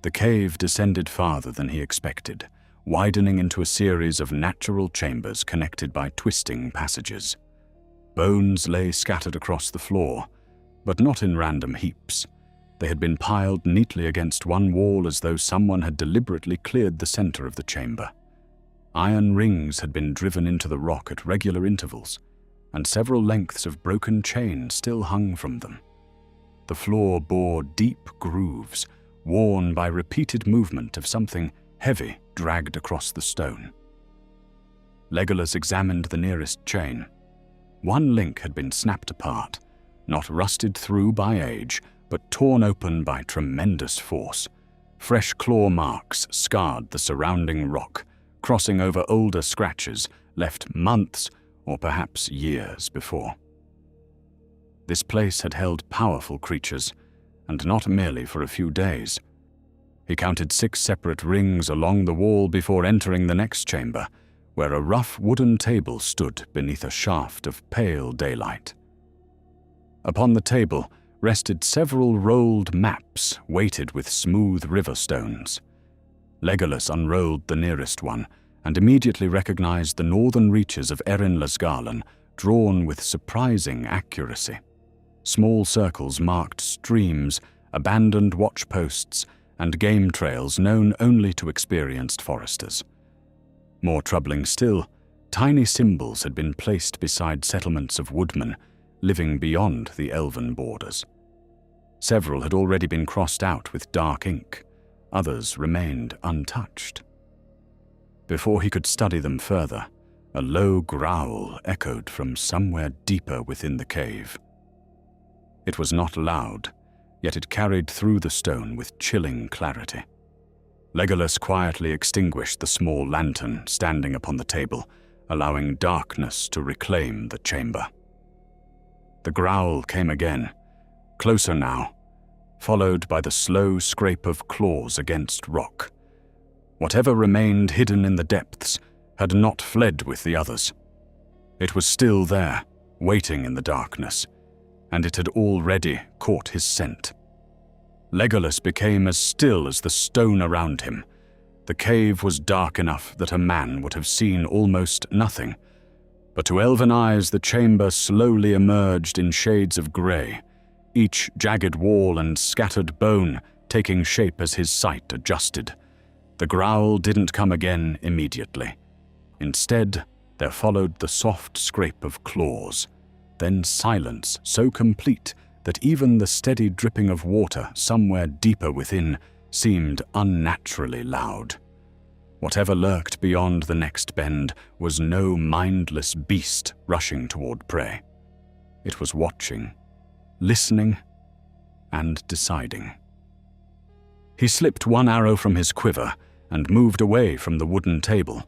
The cave descended farther than he expected, widening into a series of natural chambers connected by twisting passages. Bones lay scattered across the floor, but not in random heaps. They had been piled neatly against one wall as though someone had deliberately cleared the center of the chamber. Iron rings had been driven into the rock at regular intervals, and several lengths of broken chain still hung from them. The floor bore deep grooves, worn by repeated movement of something heavy dragged across the stone. Legolas examined the nearest chain. One link had been snapped apart, not rusted through by age, but torn open by tremendous force. Fresh claw marks scarred the surrounding rock, crossing over older scratches left months or perhaps years before. This place had held powerful creatures, and not merely for a few days. He counted 6 separate rings along the wall before entering the next chamber, where a rough wooden table stood beneath a shaft of pale daylight. Upon the table rested several rolled maps weighted with smooth river stones. Legolas unrolled the nearest one and immediately recognized the northern reaches of Erin Lasgarlan, drawn with surprising accuracy. Small circles marked streams, abandoned watchposts, and game trails known only to experienced foresters. More troubling still, tiny symbols had been placed beside settlements of woodmen living beyond the elven borders. Several had already been crossed out with dark ink. Others remained untouched. Before he could study them further, a low growl echoed from somewhere deeper within the cave. It was not loud, yet it carried through the stone with chilling clarity. Legolas quietly extinguished the small lantern standing upon the table, allowing darkness to reclaim the chamber. The growl came again, closer now, followed by the slow scrape of claws against rock. Whatever remained hidden in the depths had not fled with the others. It was still there, waiting in the darkness, and it had already caught his scent. Legolas became as still as the stone around him. The cave was dark enough that a man would have seen almost nothing, but to elven eyes the chamber slowly emerged in shades of grey, each jagged wall and scattered bone taking shape as his sight adjusted. The growl didn't come again immediately. Instead, there followed the soft scrape of claws, then silence so complete that even the steady dripping of water somewhere deeper within seemed unnaturally loud. Whatever lurked beyond the next bend was no mindless beast rushing toward prey. It was watching, listening, and deciding. He slipped one arrow from his quiver and moved away from the wooden table,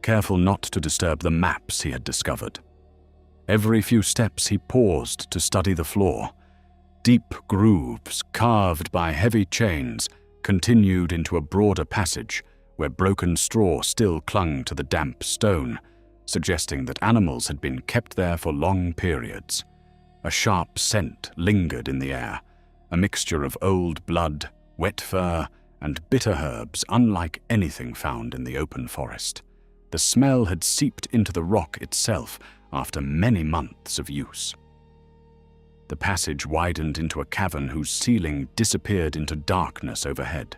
careful not to disturb the maps he had discovered. Every few steps he paused to study the floor. Deep grooves, carved by heavy chains, continued into a broader passage where broken straw still clung to the damp stone, suggesting that animals had been kept there for long periods. A sharp scent lingered in the air, a mixture of old blood, wet fur, and bitter herbs unlike anything found in the open forest. The smell had seeped into the rock itself after many months of use. The passage widened into a cavern whose ceiling disappeared into darkness overhead.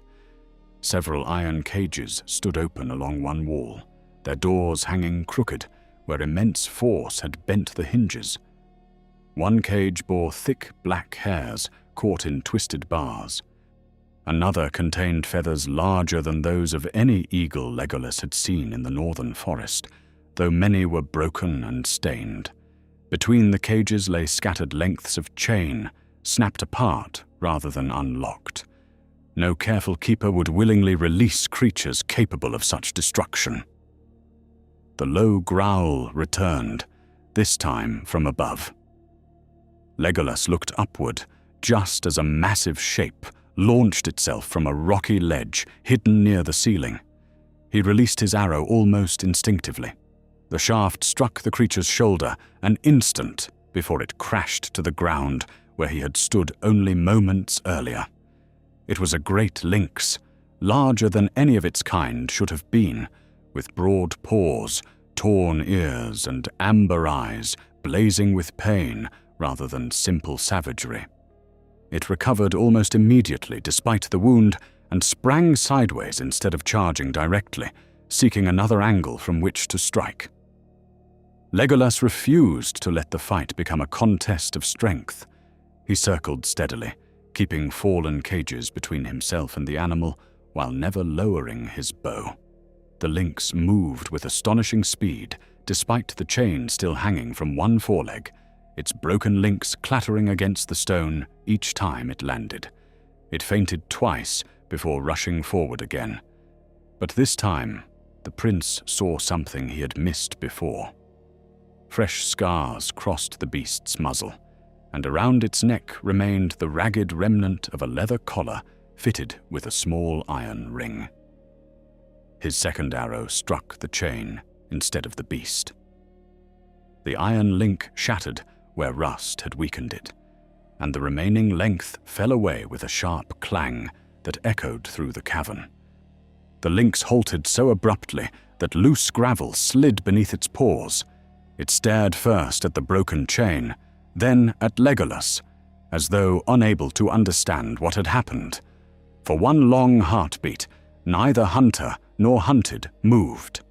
Several iron cages stood open along one wall, their doors hanging crooked where immense force had bent the hinges. One cage bore thick black hairs caught in twisted bars. Another contained feathers larger than those of any eagle Legolas had seen in the northern forest, though many were broken and stained. Between the cages lay scattered lengths of chain, snapped apart rather than unlocked. No careful keeper would willingly release creatures capable of such destruction. The low growl returned, this time from above. Legolas looked upward, just as a massive shape launched itself from a rocky ledge hidden near the ceiling. He released his arrow almost instinctively. The shaft struck the creature's shoulder an instant before it crashed to the ground where he had stood only moments earlier. It was a great lynx, larger than any of its kind should have been, with broad paws, torn ears, and amber eyes blazing with pain rather than simple savagery. It recovered almost immediately despite the wound and sprang sideways instead of charging directly, seeking another angle from which to strike. Legolas refused to let the fight become a contest of strength. He circled steadily, keeping fallen cages between himself and the animal while never lowering his bow. The lynx moved with astonishing speed, despite the chain still hanging from one foreleg, its broken links clattering against the stone each time it landed. It feinted twice before rushing forward again. But this time, the prince saw something he had missed before. Fresh scars crossed the beast's muzzle, and around its neck remained the ragged remnant of a leather collar fitted with a small iron ring. His second arrow struck the chain instead of the beast. The iron link shattered where rust had weakened it, and the remaining length fell away with a sharp clang that echoed through the cavern. The lynx halted so abruptly that loose gravel slid beneath its paws. It stared first at the broken chain, then at Legolas, as though unable to understand what had happened. For one long heartbeat, neither hunter nor hunted moved.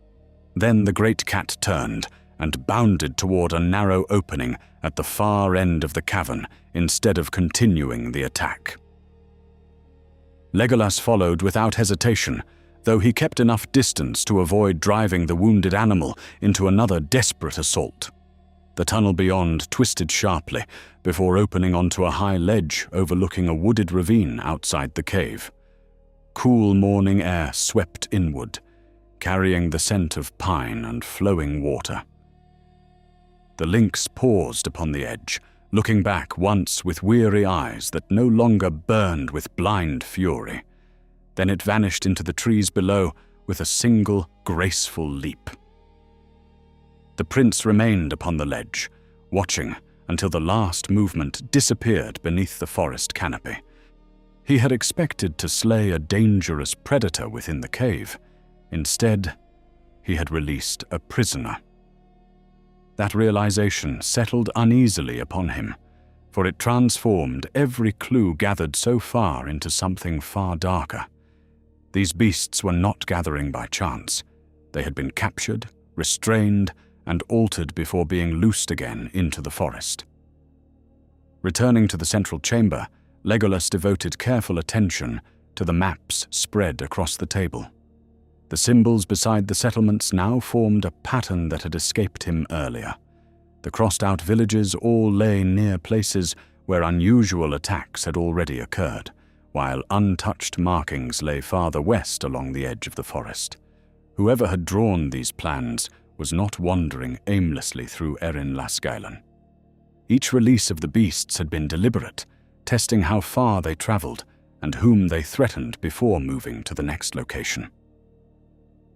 Then the great cat turned and bounded toward a narrow opening at the far end of the cavern instead of continuing the attack. Legolas followed without hesitation, though he kept enough distance to avoid driving the wounded animal into another desperate assault. The tunnel beyond twisted sharply before opening onto a high ledge overlooking a wooded ravine outside the cave. Cool morning air swept inward, carrying the scent of pine and flowing water. The lynx paused upon the edge, looking back once with weary eyes that no longer burned with blind fury. Then it vanished into the trees below with a single graceful leap. The prince remained upon the ledge, watching until the last movement disappeared beneath the forest canopy. He had expected to slay a dangerous predator within the cave. Instead, he had released a prisoner. That realization settled uneasily upon him, for it transformed every clue gathered so far into something far darker. These beasts were not gathering by chance. They had been captured, restrained, and altered before being loosed again into the forest. Returning to the central chamber, Legolas devoted careful attention to the maps spread across the table. The symbols beside the settlements now formed a pattern that had escaped him earlier. The crossed-out villages all lay near places where unusual attacks had already occurred, while untouched markings lay farther west along the edge of the forest. Whoever had drawn these plans was not wandering aimlessly through Erin Lasgailen. Each release of the beasts had been deliberate, testing how far they traveled and whom they threatened before moving to the next location.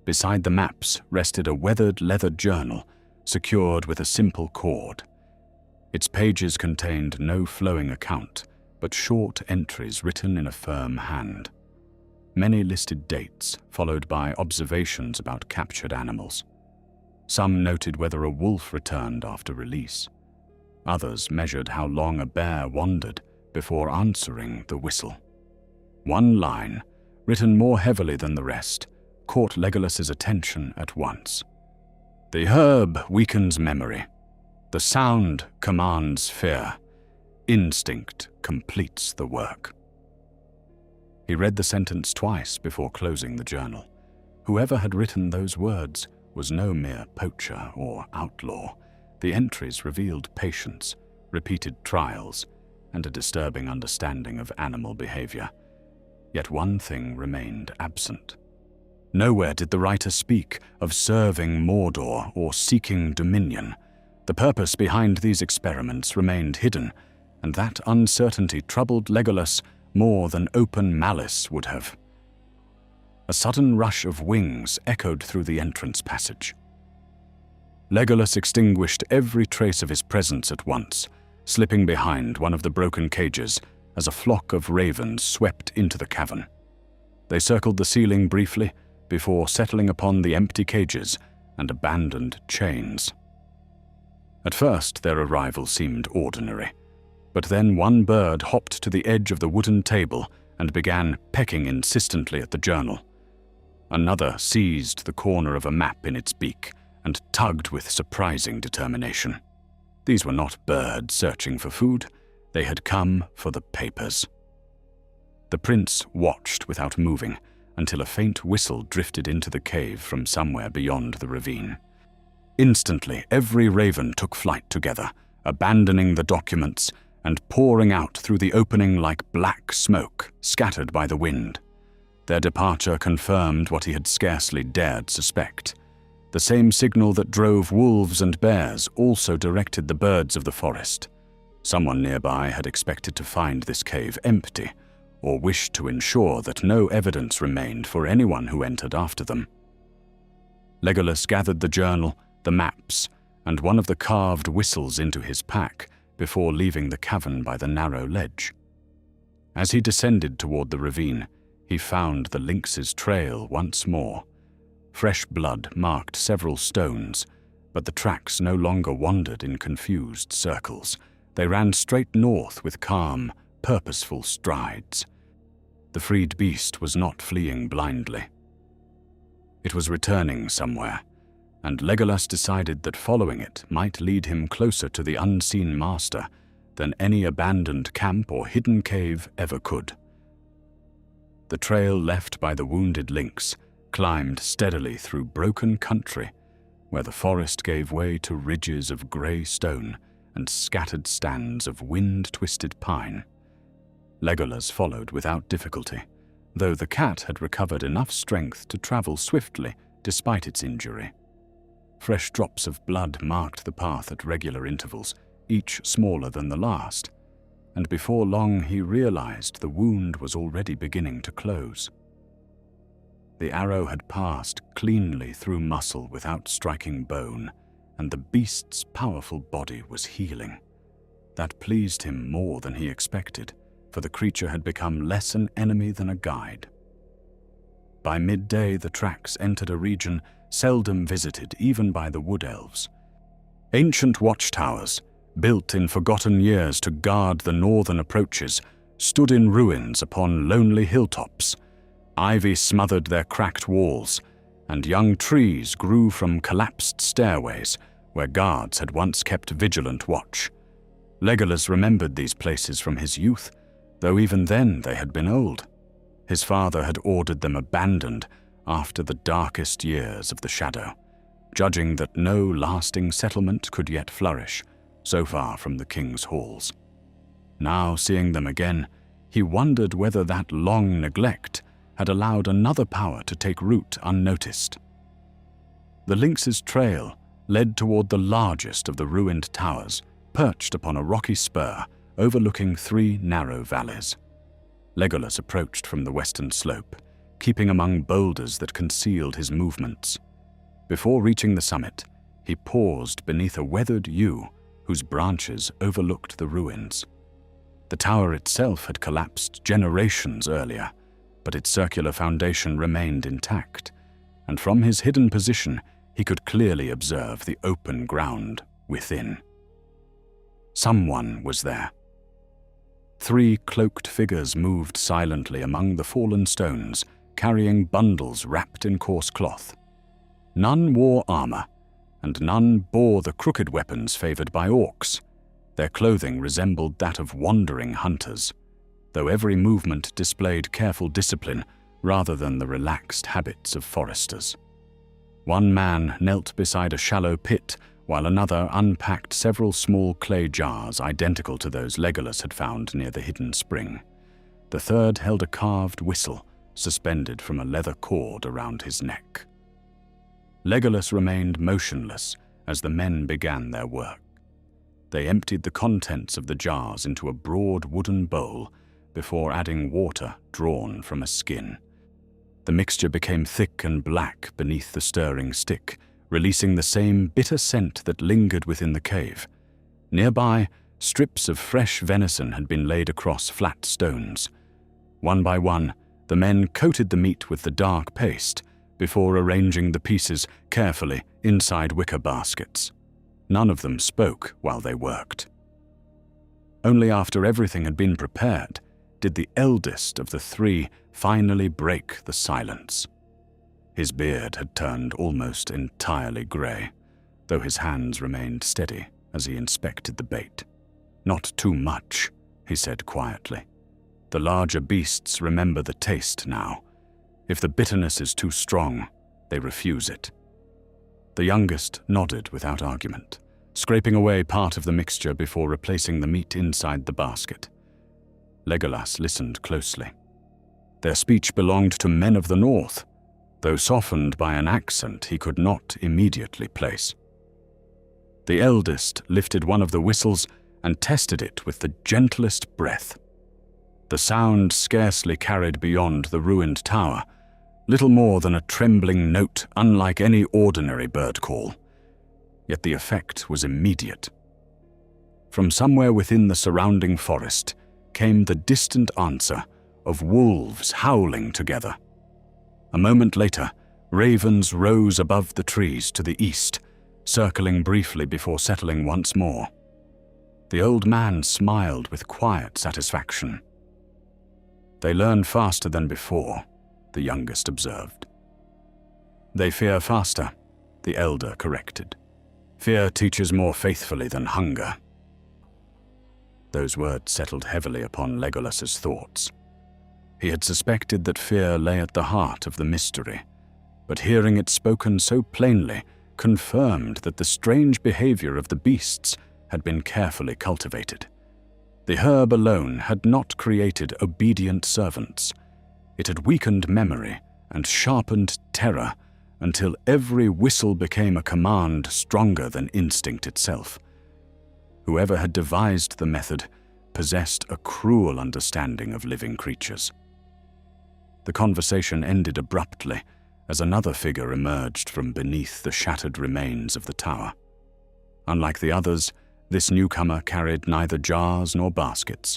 Beside the maps rested a weathered leather journal secured with a simple cord. Its pages contained no flowing account, but short entries written in a firm hand. Many listed dates, followed by observations about captured animals. Some noted whether a wolf returned after release. Others measured how long a bear wandered before answering the whistle. One line, written more heavily than the rest, caught Legolas's attention at once. The herb weakens memory. The sound commands fear. Instinct completes the work. He read the sentence twice before closing the journal. Whoever had written those words was no mere poacher or outlaw. The entries revealed patience, repeated trials, and a disturbing understanding of animal behavior. Yet one thing remained absent. Nowhere did the writer speak of serving Mordor or seeking dominion. The purpose behind these experiments remained hidden, and that uncertainty troubled Legolas more than open malice would have. A sudden rush of wings echoed through the entrance passage. Legolas extinguished every trace of his presence at once, slipping behind one of the broken cages as a flock of ravens swept into the cavern. They circled the ceiling briefly before settling upon the empty cages and abandoned chains. At first, their arrival seemed ordinary, but then one bird hopped to the edge of the wooden table and began pecking insistently at the journal. Another seized the corner of a map in its beak and tugged with surprising determination. These were not birds searching for food. They had come for the papers. The prince watched without moving until a faint whistle drifted into the cave from somewhere beyond the ravine. Instantly, every raven took flight together, abandoning the documents and pouring out through the opening like black smoke scattered by the wind. Their departure confirmed what he had scarcely dared suspect. The same signal that drove wolves and bears also directed the birds of the forest. Someone nearby had expected to find this cave empty, or wished to ensure that no evidence remained for anyone who entered after them. Legolas gathered the journal, the maps, and one of the carved whistles into his pack before leaving the cavern by the narrow ledge. As he descended toward the ravine, he found the lynx's trail once more. Fresh blood marked several stones, but the tracks no longer wandered in confused circles. They ran straight north with calm, purposeful strides. The freed beast was not fleeing blindly. It was returning somewhere, and Legolas decided that following it might lead him closer to the unseen master than any abandoned camp or hidden cave ever could. The trail left by the wounded lynx climbed steadily through broken country, where the forest gave way to ridges of grey stone and scattered stands of wind-twisted pine. Legolas followed without difficulty, though the cat had recovered enough strength to travel swiftly despite its injury. Fresh drops of blood marked the path at regular intervals, each smaller than the last, and before long he realized the wound was already beginning to close. The arrow had passed cleanly through muscle without striking bone, and the beast's powerful body was healing. That pleased him more than he expected, for the creature had become less an enemy than a guide. By midday, the tracks entered a region seldom visited even by the wood elves. Ancient watchtowers, built in forgotten years to guard the northern approaches, stood in ruins upon lonely hilltops. Ivy smothered their cracked walls, and young trees grew from collapsed stairways where guards had once kept vigilant watch. Legolas remembered these places from his youth, though even then they had been old. His father had ordered them abandoned after the darkest years of the Shadow, judging that no lasting settlement could yet flourish, so far from the king's halls. Now, seeing them again, he wondered whether that long neglect had allowed another power to take root unnoticed. The lynx's trail led toward the largest of the ruined towers, perched upon a rocky spur overlooking 3 narrow valleys. Legolas approached from the western slope, keeping among boulders that concealed his movements. Before reaching the summit, he paused beneath a weathered yew whose branches overlooked the ruins. The tower itself had collapsed generations earlier, but its circular foundation remained intact, and from his hidden position he could clearly observe the open ground within. Someone was there. 3 cloaked figures moved silently among the fallen stones, carrying bundles wrapped in coarse cloth. None wore armor, and none bore the crooked weapons favored by orcs. Their clothing resembled that of wandering hunters, though every movement displayed careful discipline rather than the relaxed habits of foresters. One man knelt beside a shallow pit, while another unpacked several small clay jars identical to those Legolas had found near the hidden spring. The third held a carved whistle suspended from a leather cord around his neck. Legolas remained motionless as the men began their work. They emptied the contents of the jars into a broad wooden bowl before adding water drawn from a skin. The mixture became thick and black beneath the stirring stick, releasing the same bitter scent that lingered within the cave. Nearby, strips of fresh venison had been laid across flat stones. One by one, the men coated the meat with the dark paste before arranging the pieces carefully inside wicker baskets. None of them spoke while they worked. Only after everything had been prepared did the eldest of the 3 finally break the silence. His beard had turned almost entirely grey, though his hands remained steady as he inspected the bait. "Not too much," he said quietly. "The larger beasts remember the taste now. If the bitterness is too strong, they refuse it." The youngest nodded without argument, scraping away part of the mixture before replacing the meat inside the basket. Legolas listened closely. Their speech belonged to men of the north, though softened by an accent he could not immediately place. The eldest lifted one of the whistles and tested it with the gentlest breath. The sound scarcely carried beyond the ruined tower, little more than a trembling note unlike any ordinary bird call. Yet the effect was immediate. From somewhere within the surrounding forest came the distant answer of wolves howling together. A moment later, ravens rose above the trees to the east, circling briefly before settling once more. The old man smiled with quiet satisfaction. "They learn faster than before," the youngest observed. "They fear faster," the elder corrected. "Fear teaches more faithfully than hunger." Those words settled heavily upon Legolas's thoughts. He had suspected that fear lay at the heart of the mystery, but hearing it spoken so plainly confirmed that the strange behavior of the beasts had been carefully cultivated. The herb alone had not created obedient servants. It had weakened memory and sharpened terror until every whistle became a command stronger than instinct itself. Whoever had devised the method possessed a cruel understanding of living creatures. The conversation ended abruptly as another figure emerged from beneath the shattered remains of the tower. Unlike the others, this newcomer carried neither jars nor baskets.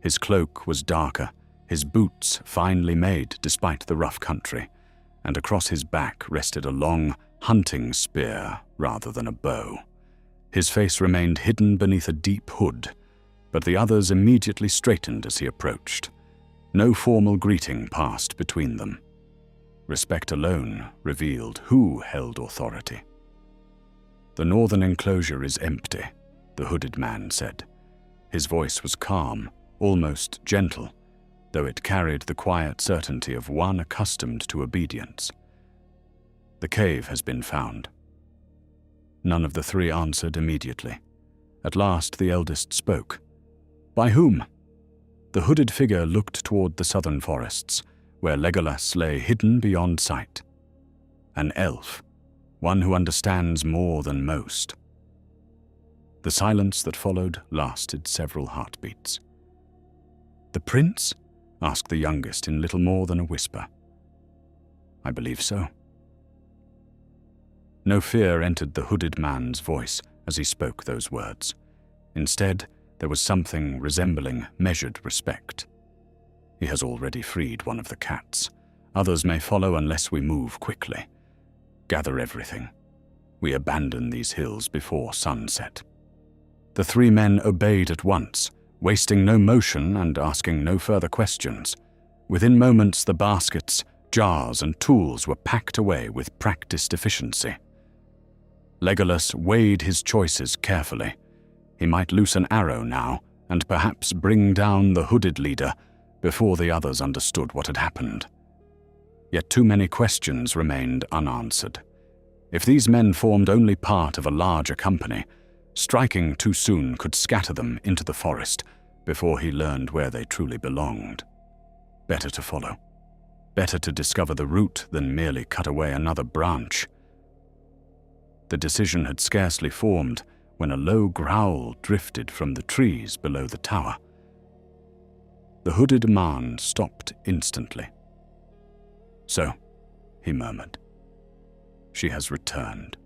His cloak was darker, his boots finely made despite the rough country, and across his back rested a long hunting spear rather than a bow. His face remained hidden beneath a deep hood, but the others immediately straightened as he approached. No formal greeting passed between them. Respect alone revealed who held authority. "The northern enclosure is empty," the hooded man said. His voice was calm, almost gentle, though it carried the quiet certainty of one accustomed to obedience. "The cave has been found." None of the three answered immediately. At last the eldest spoke. "By whom?" The hooded figure looked toward the southern forests, where Legolas lay hidden beyond sight. "An elf, one who understands more than most." The silence that followed lasted several heartbeats. "The prince?" asked the youngest in little more than a whisper. "I believe so." No fear entered the hooded man's voice as he spoke those words. Instead, there was something resembling measured respect. "He has already freed one of the cats. Others may follow unless we move quickly. Gather everything. We abandon these hills before sunset." The three men obeyed at once, wasting no motion and asking no further questions. Within moments, the baskets, jars, and tools were packed away with practiced efficiency. Legolas weighed his choices carefully. He might loose an arrow now, and perhaps bring down the hooded leader before the others understood what had happened. Yet too many questions remained unanswered. If these men formed only part of a larger company, striking too soon could scatter them into the forest before he learned where they truly belonged. Better to follow. Better to discover the route than merely cut away another branch. The decision had scarcely formed when a low growl drifted from the trees below the tower. The hooded man stopped instantly. "So," he murmured, "she has returned."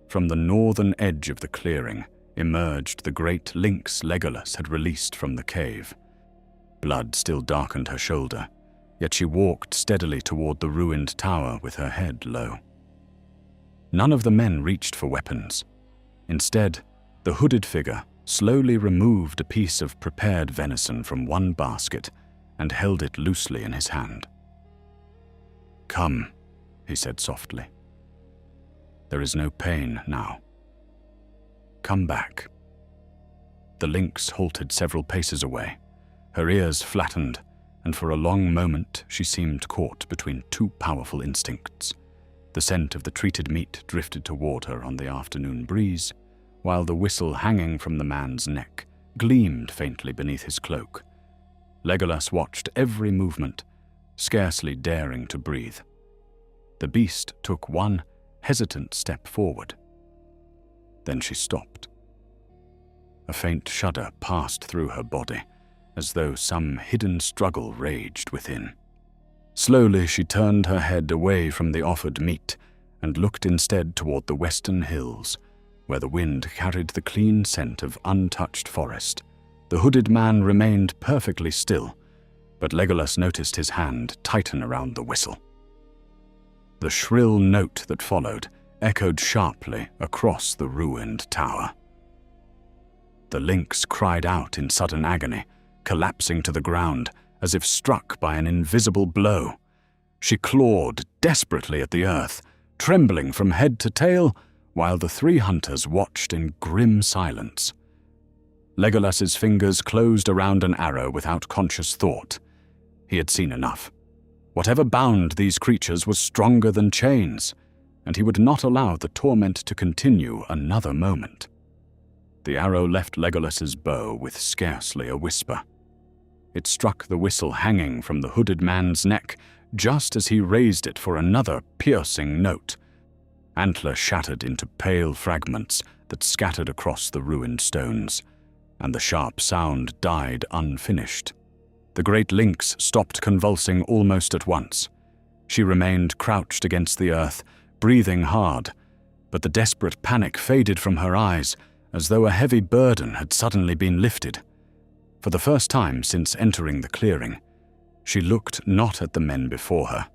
From the northern edge of the clearing emerged the great lynx Legolas had released from the cave. Blood still darkened her shoulder, yet she walked steadily toward the ruined tower with her head low. None of the men reached for weapons. Instead, the hooded figure slowly removed a piece of prepared venison from one basket and held it loosely in his hand. "Come," he said softly. "There is no pain now. Come back." The lynx halted several paces away. Her ears flattened, and for a long moment she seemed caught between two powerful instincts. The scent of the treated meat drifted toward her on the afternoon breeze, while the whistle hanging from the man's neck gleamed faintly beneath his cloak. Legolas watched every movement, scarcely daring to breathe. The beast took one hesitant step forward. Then she stopped. A faint shudder passed through her body, as though some hidden struggle raged within. Slowly she turned her head away from the offered meat and looked instead toward the western hills, where the wind carried the clean scent of untouched forest. The hooded man remained perfectly still, but Legolas noticed his hand tighten around the whistle. The shrill note that followed echoed sharply across the ruined tower. The lynx cried out in sudden agony, collapsing to the ground as if struck by an invisible blow. She clawed desperately at the earth, trembling from head to tail, while the three hunters watched in grim silence. Legolas's fingers closed around an arrow without conscious thought. He had seen enough. Whatever bound these creatures was stronger than chains, and he would not allow the torment to continue another moment. The arrow left Legolas's bow with scarcely a whisper. It struck the whistle hanging from the hooded man's neck just as he raised it for another piercing note. Antler shattered into pale fragments that scattered across the ruined stones, and the sharp sound died unfinished. The great lynx stopped convulsing almost at once. She remained crouched against the earth, breathing hard, but the desperate panic faded from her eyes as though a heavy burden had suddenly been lifted. For the first time since entering the clearing, she looked not at the men before her,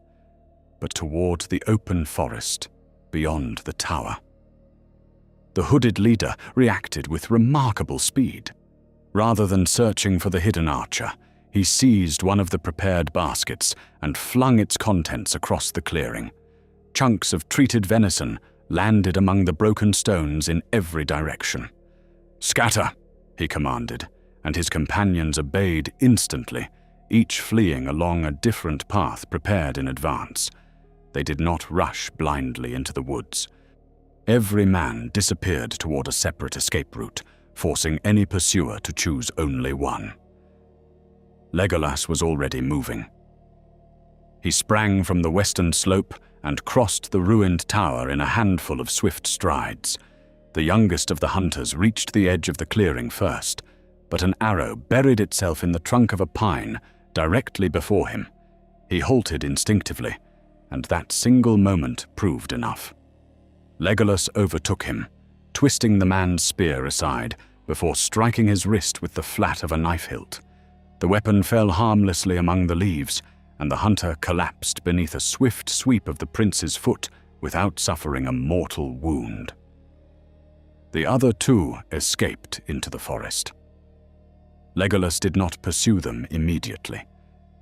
but toward the open forest beyond the tower. The hooded leader reacted with remarkable speed. Rather than searching for the hidden archer, he seized one of the prepared baskets and flung its contents across the clearing. Chunks of treated venison landed among the broken stones in every direction. "Scatter," he commanded, and his companions obeyed instantly, each fleeing along a different path prepared in advance. They did not rush blindly into the woods. Every man disappeared toward a separate escape route, forcing any pursuer to choose only one. Legolas was already moving. He sprang from the western slope and crossed the ruined tower in a handful of swift strides. The youngest of the hunters reached the edge of the clearing first, but an arrow buried itself in the trunk of a pine directly before him. He halted instinctively, and that single moment proved enough. Legolas overtook him, twisting the man's spear aside before striking his wrist with the flat of a knife hilt. The weapon fell harmlessly among the leaves, and the hunter collapsed beneath a swift sweep of the prince's foot without suffering a mortal wound. The other two escaped into the forest. Legolas did not pursue them immediately.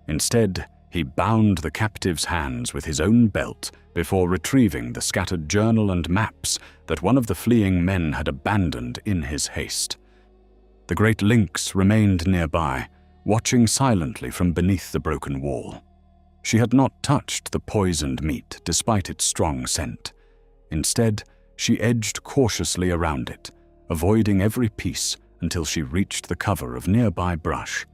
Instead, he bound the captive's hands with his own belt before retrieving the scattered journal and maps that one of the fleeing men had abandoned in his haste. The great lynx remained nearby, watching silently from beneath the broken wall. She had not touched the poisoned meat despite its strong scent. Instead, she edged cautiously around it, avoiding every piece until she reached the cover of nearby brush.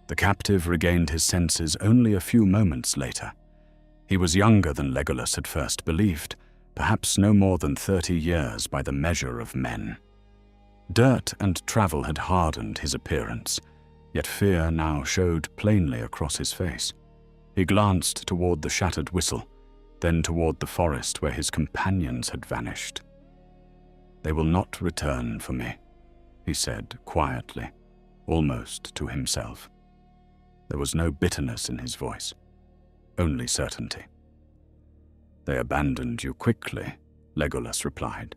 The captive regained his senses only a few moments later. He was younger than Legolas had first believed, perhaps no more than 30 years by the measure of men. Dirt and travel had hardened his appearance, yet fear now showed plainly across his face. He glanced toward the shattered whistle, then toward the forest where his companions had vanished. "They will not return for me," he said quietly, almost to himself. There was no bitterness in his voice, only certainty. "They abandoned you quickly," Legolas replied.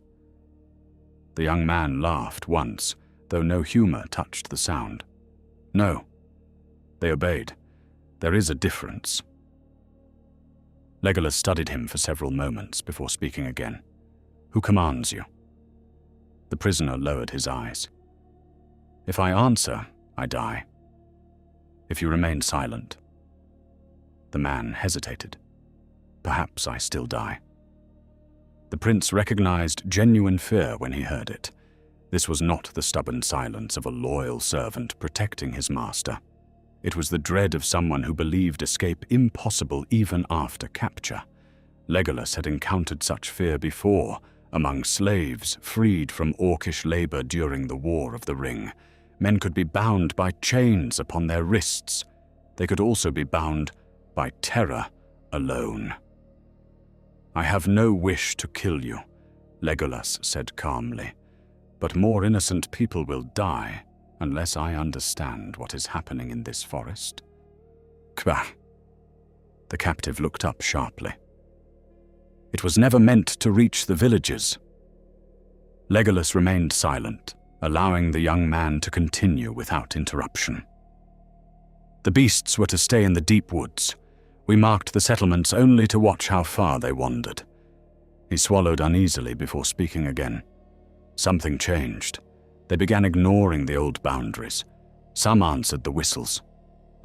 The young man laughed once, though no humor touched the sound. "No, they obeyed. There is a difference." Legolas studied him for several moments before speaking again. "Who commands you?" The prisoner lowered his eyes. "If I answer, I die. If you remain silent." The man hesitated. "Perhaps I still die." The prince recognized genuine fear when he heard it. This was not the stubborn silence of a loyal servant protecting his master. It was the dread of someone who believed escape impossible even after capture. Legolas had encountered such fear before, among slaves freed from orcish labor during the War of the Ring. Men could be bound by chains upon their wrists. They could also be bound by terror alone. "I have no wish to kill you," Legolas said calmly, "but more innocent people will die unless I understand what is happening in this forest." "Kva." The captive looked up sharply. "It was never meant to reach the villages." Legolas remained silent, allowing the young man to continue without interruption. "The beasts were to stay in the deep woods. We marked the settlements only to watch how far they wandered." He swallowed uneasily before speaking again. Something changed. They began ignoring the old boundaries. Some answered the whistles.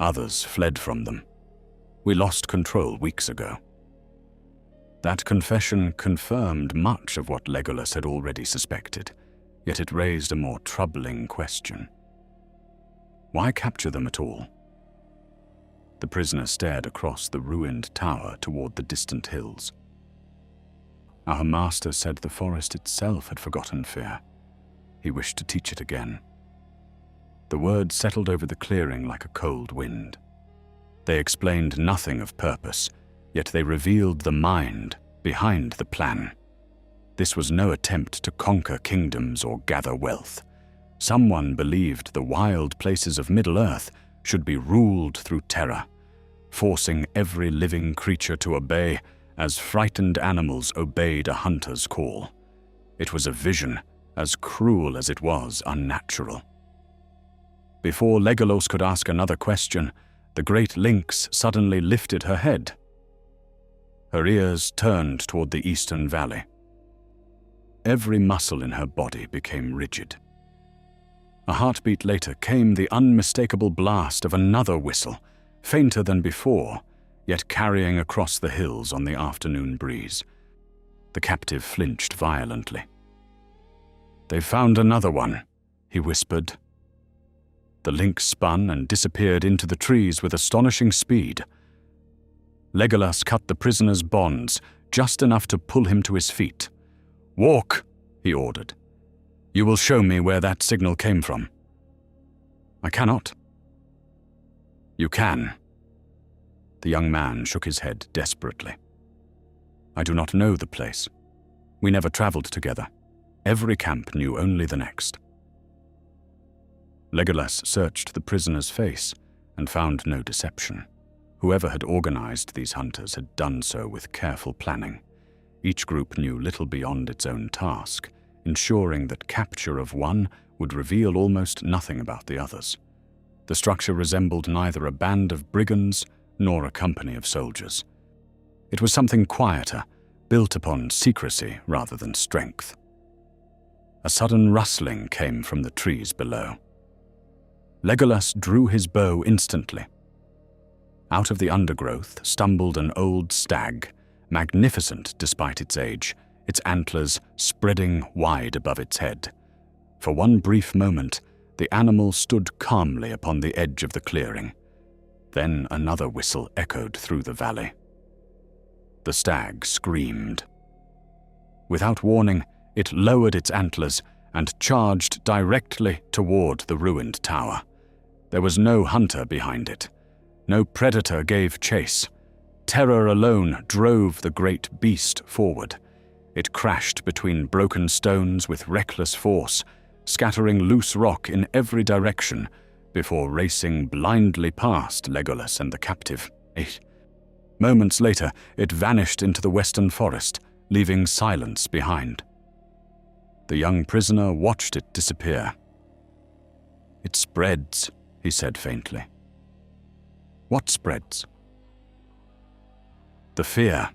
Others fled from them. We lost control weeks ago. That confession confirmed much of what Legolas had already suspected, yet it raised a more troubling question. Why capture them at all? The prisoner stared across the ruined tower toward the distant hills. Our master said the forest itself had forgotten fear. He wished to teach it again. The words settled over the clearing like a cold wind. They explained nothing of purpose, yet they revealed the mind behind the plan. This was no attempt to conquer kingdoms or gather wealth. Someone believed the wild places of Middle-earth should be ruled through terror, forcing every living creature to obey as frightened animals obeyed a hunter's call. It was a vision as cruel as it was unnatural. Before Legolas could ask another question, the great lynx suddenly lifted her head. Her ears turned toward the eastern valley. Every muscle in her body became rigid. A heartbeat later came the unmistakable blast of another whistle, fainter than before, yet carrying across the hills on the afternoon breeze. The captive flinched violently. "They've found another one," he whispered. The lynx spun and disappeared into the trees with astonishing speed. Legolas cut the prisoner's bonds, just enough to pull him to his feet. "Walk," he ordered. "You will show me where that signal came from." "I cannot." "You can." The young man shook his head desperately. "I do not know the place. We never traveled together. Every camp knew only the next." Legolas searched the prisoner's face and found no deception. Whoever had organized these hunters had done so with careful planning. Each group knew little beyond its own task, ensuring that capture of one would reveal almost nothing about the others. The structure resembled neither a band of brigands nor a company of soldiers. It was something quieter, built upon secrecy rather than strength. A sudden rustling came from the trees below. Legolas drew his bow instantly. Out of the undergrowth stumbled an old stag, magnificent despite its age, its antlers spreading wide above its head. For one brief moment, the animal stood calmly upon the edge of the clearing. Then another whistle echoed through the valley. The stag screamed. Without warning, it lowered its antlers and charged directly toward the ruined tower. There was no hunter behind it. No predator gave chase. Terror alone drove the great beast forward. It crashed between broken stones with reckless force, scattering loose rock in every direction before racing blindly past Legolas and the captive. Moments later, it vanished into the western forest, leaving silence behind. The young prisoner watched it disappear. "It spreads," he said faintly. "What spreads?" "The fear."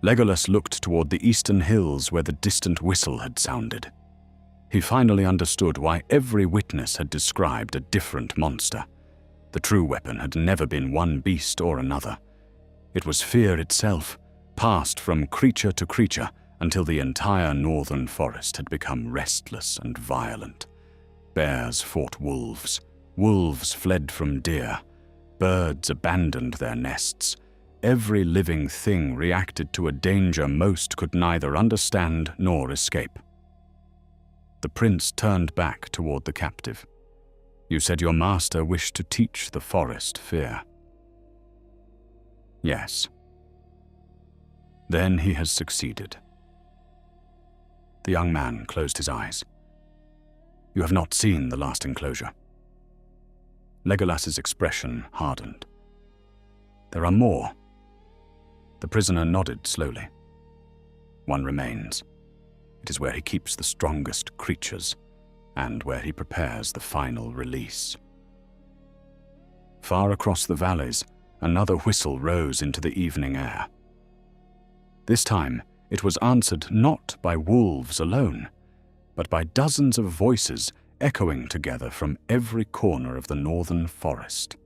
Legolas looked toward the eastern hills where the distant whistle had sounded. He finally understood why every witness had described a different monster. The true weapon had never been one beast or another. It was fear itself, passed from creature to creature until the entire northern forest had become restless and violent. Bears fought wolves. Wolves fled from deer. Birds abandoned their nests. Every living thing reacted to a danger most could neither understand nor escape. The prince turned back toward the captive. "You said your master wished to teach the forest fear." "Yes." "Then he has succeeded." The young man closed his eyes. "You have not seen the last enclosure." Legolas's expression hardened. "There are more." The prisoner nodded slowly. "One remains. It is where he keeps the strongest creatures, and where he prepares the final release." Far across the valleys, another whistle rose into the evening air. This time, it was answered not by wolves alone, but by dozens of voices echoing together from every corner of the northern forest.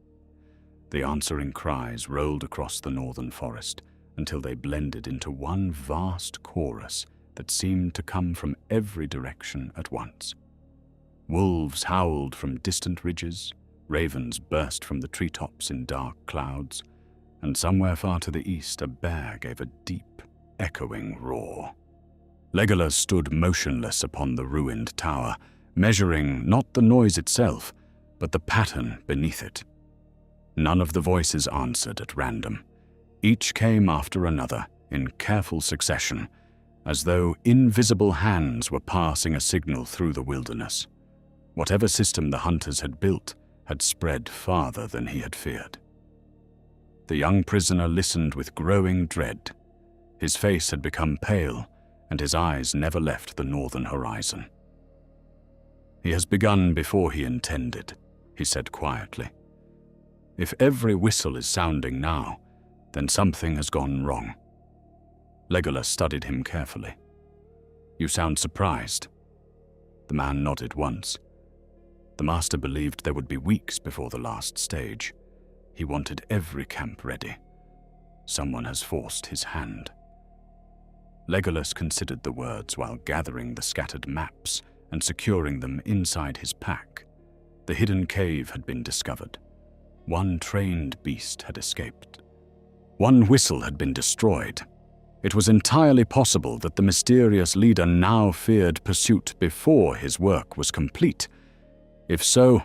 The answering cries rolled across the northern forest until they blended into one vast chorus that seemed to come from every direction at once. Wolves howled from distant ridges, ravens burst from the treetops in dark clouds, and somewhere far to the east a bear gave a deep, echoing roar. Legolas stood motionless upon the ruined tower, measuring not the noise itself, but the pattern beneath it. None of the voices answered at random. Each came after another, in careful succession, as though invisible hands were passing a signal through the wilderness. Whatever system the hunters had built had spread farther than he had feared. The young prisoner listened with growing dread. His face had become pale, and his eyes never left the northern horizon. "He has begun before he intended," he said quietly. "If every whistle is sounding now, then something has gone wrong." Legolas studied him carefully. "You sound surprised." The man nodded once. The master believed there would be weeks before the last stage. He wanted every camp ready. Someone has forced his hand. Legolas considered the words while gathering the scattered maps and securing them inside his pack. The hidden cave had been discovered. One trained beast had escaped. One whistle had been destroyed. It was entirely possible that the mysterious leader now feared pursuit before his work was complete. If so,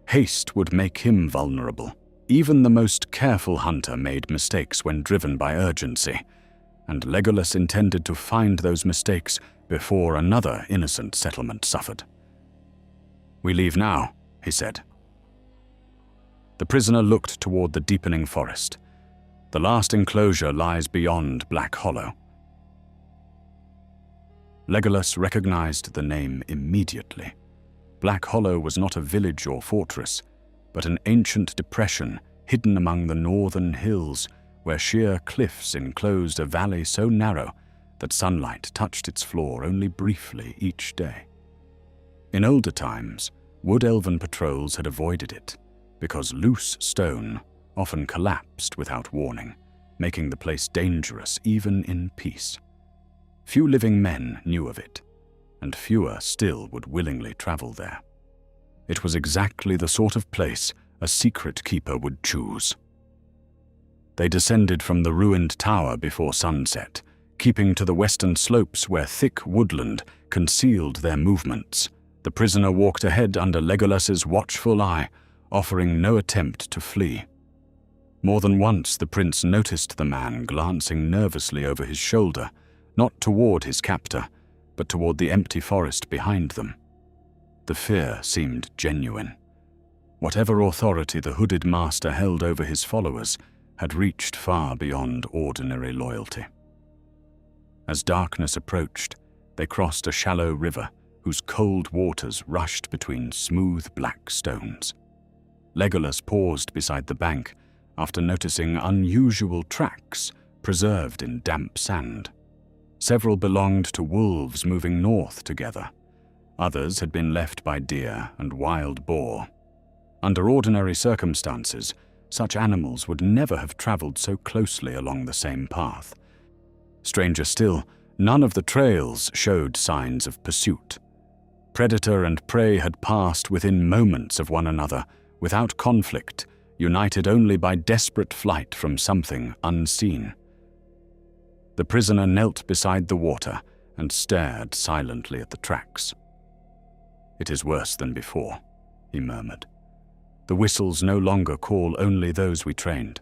haste would make him vulnerable. Even the most careful hunter made mistakes when driven by urgency, and Legolas intended to find those mistakes before another innocent settlement suffered. "We leave now," he said. The prisoner looked toward the deepening forest. The last enclosure lies beyond Black Hollow. Legolas recognized the name immediately. Black Hollow was not a village or fortress, but an ancient depression hidden among the northern hills, where sheer cliffs enclosed a valley so narrow that sunlight touched its floor only briefly each day. In older times, wood elven patrols had avoided it, because loose stone often collapsed without warning, making the place dangerous even in peace. Few living men knew of it, and fewer still would willingly travel there. It was exactly the sort of place a secret keeper would choose. They descended from the ruined tower before sunset, keeping to the western slopes where thick woodland concealed their movements. The prisoner walked ahead under Legolas's watchful eye, offering no attempt to flee. More than once the prince noticed the man glancing nervously over his shoulder, not toward his captor, but toward the empty forest behind them. The fear seemed genuine. Whatever authority the hooded master held over his followers had reached far beyond ordinary loyalty. As darkness approached, they crossed a shallow river whose cold waters rushed between smooth black stones. Legolas paused beside the bank after noticing unusual tracks preserved in damp sand. Several belonged to wolves moving north together. Others had been left by deer and wild boar. Under ordinary circumstances, such animals would never have traveled so closely along the same path. Stranger still, none of the trails showed signs of pursuit. Predator and prey had passed within moments of one another, without conflict, united only by desperate flight from something unseen. The prisoner knelt beside the water and stared silently at the tracks. "It is worse than before," he murmured. "The whistles no longer call only those we trained."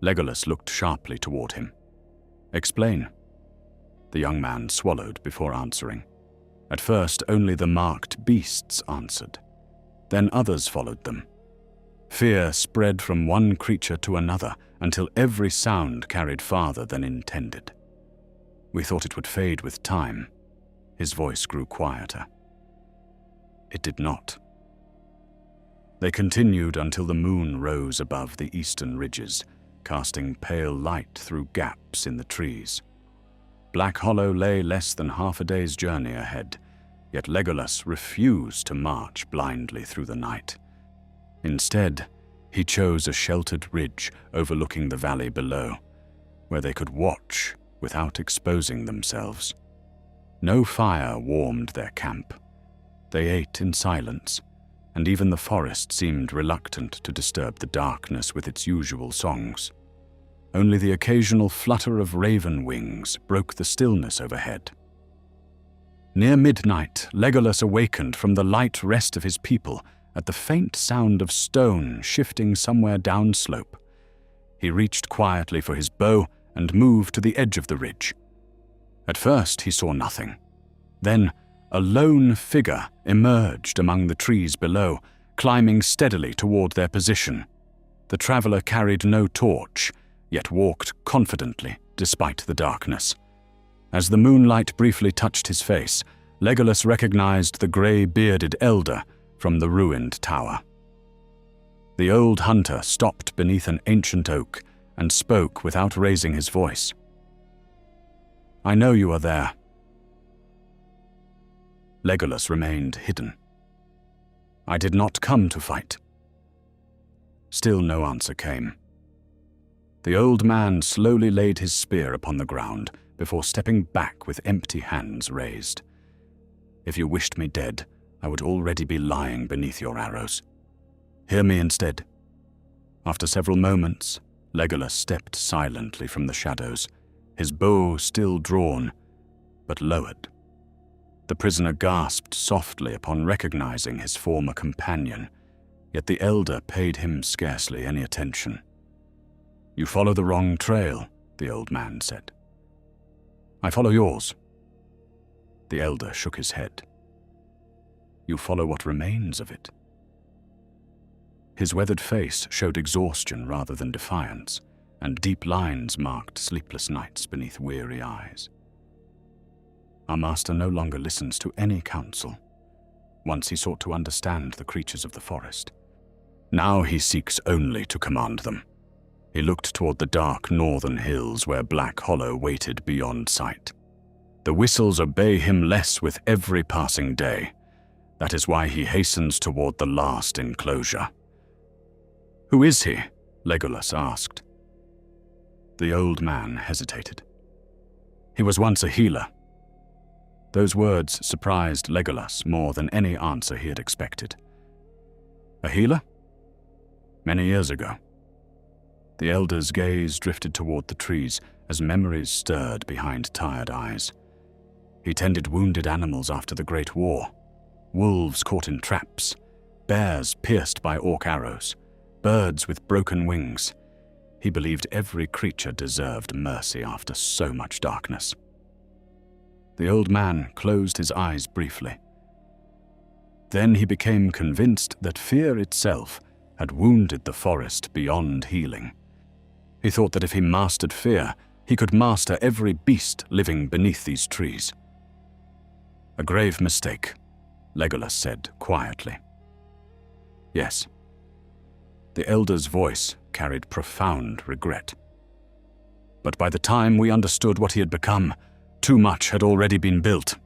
Legolas looked sharply toward him. "Explain." The young man swallowed before answering. At first, only the marked beasts answered. Then others followed them. Fear spread from one creature to another until every sound carried farther than intended. "We thought it would fade with time." His voice grew quieter. It did not. They continued until the moon rose above the eastern ridges, casting pale light through gaps in the trees. Black Hollow lay less than half a day's journey ahead, yet Legolas refused to march blindly through the night. Instead, he chose a sheltered ridge overlooking the valley below, where they could watch without exposing themselves. No fire warmed their camp. They ate in silence, and even the forest seemed reluctant to disturb the darkness with its usual songs. Only the occasional flutter of raven wings broke the stillness overhead. Near midnight, Legolas awakened from the light rest of his people at the faint sound of stone shifting somewhere downslope. He reached quietly for his bow and moved to the edge of the ridge. At first he saw nothing. Then a lone figure emerged among the trees below, climbing steadily toward their position. The traveler carried no torch, yet walked confidently despite the darkness. As the moonlight briefly touched his face, Legolas recognized the grey-bearded elder from the ruined tower. The old hunter stopped beneath an ancient oak and spoke without raising his voice. "I know you are there." Legolas remained hidden. "I did not come to fight." Still no answer came. The old man slowly laid his spear upon the ground before stepping back with empty hands raised. "If you wished me dead, I would already be lying beneath your arrows. Hear me instead." After several moments, Legolas stepped silently from the shadows, his bow still drawn, but lowered. The prisoner gasped softly upon recognizing his former companion, yet the elder paid him scarcely any attention. "You follow the wrong trail," the old man said. "I follow yours." The elder shook his head. "You follow what remains of it." His weathered face showed exhaustion rather than defiance, and deep lines marked sleepless nights beneath weary eyes. "Our master no longer listens to any counsel. Once he sought to understand the creatures of the forest. Now he seeks only to command them." He looked toward the dark northern hills where Black Hollow waited beyond sight. "The whistles obey him less with every passing day. That is why he hastens toward the last enclosure." "Who is he?" Legolas asked. The old man hesitated. "He was once a healer." Those words surprised Legolas more than any answer he had expected. "A healer?" "Many years ago." The elder's gaze drifted toward the trees as memories stirred behind tired eyes. He tended wounded animals after the Great War. Wolves caught in traps, bears pierced by orc arrows, birds with broken wings. He believed every creature deserved mercy after so much darkness. The old man closed his eyes briefly. Then he became convinced that fear itself had wounded the forest beyond healing. He thought that if he mastered fear, he could master every beast living beneath these trees. "A grave mistake," Legolas said quietly. "Yes." The elder's voice carried profound regret. "But by the time we understood what he had become, too much had already been built."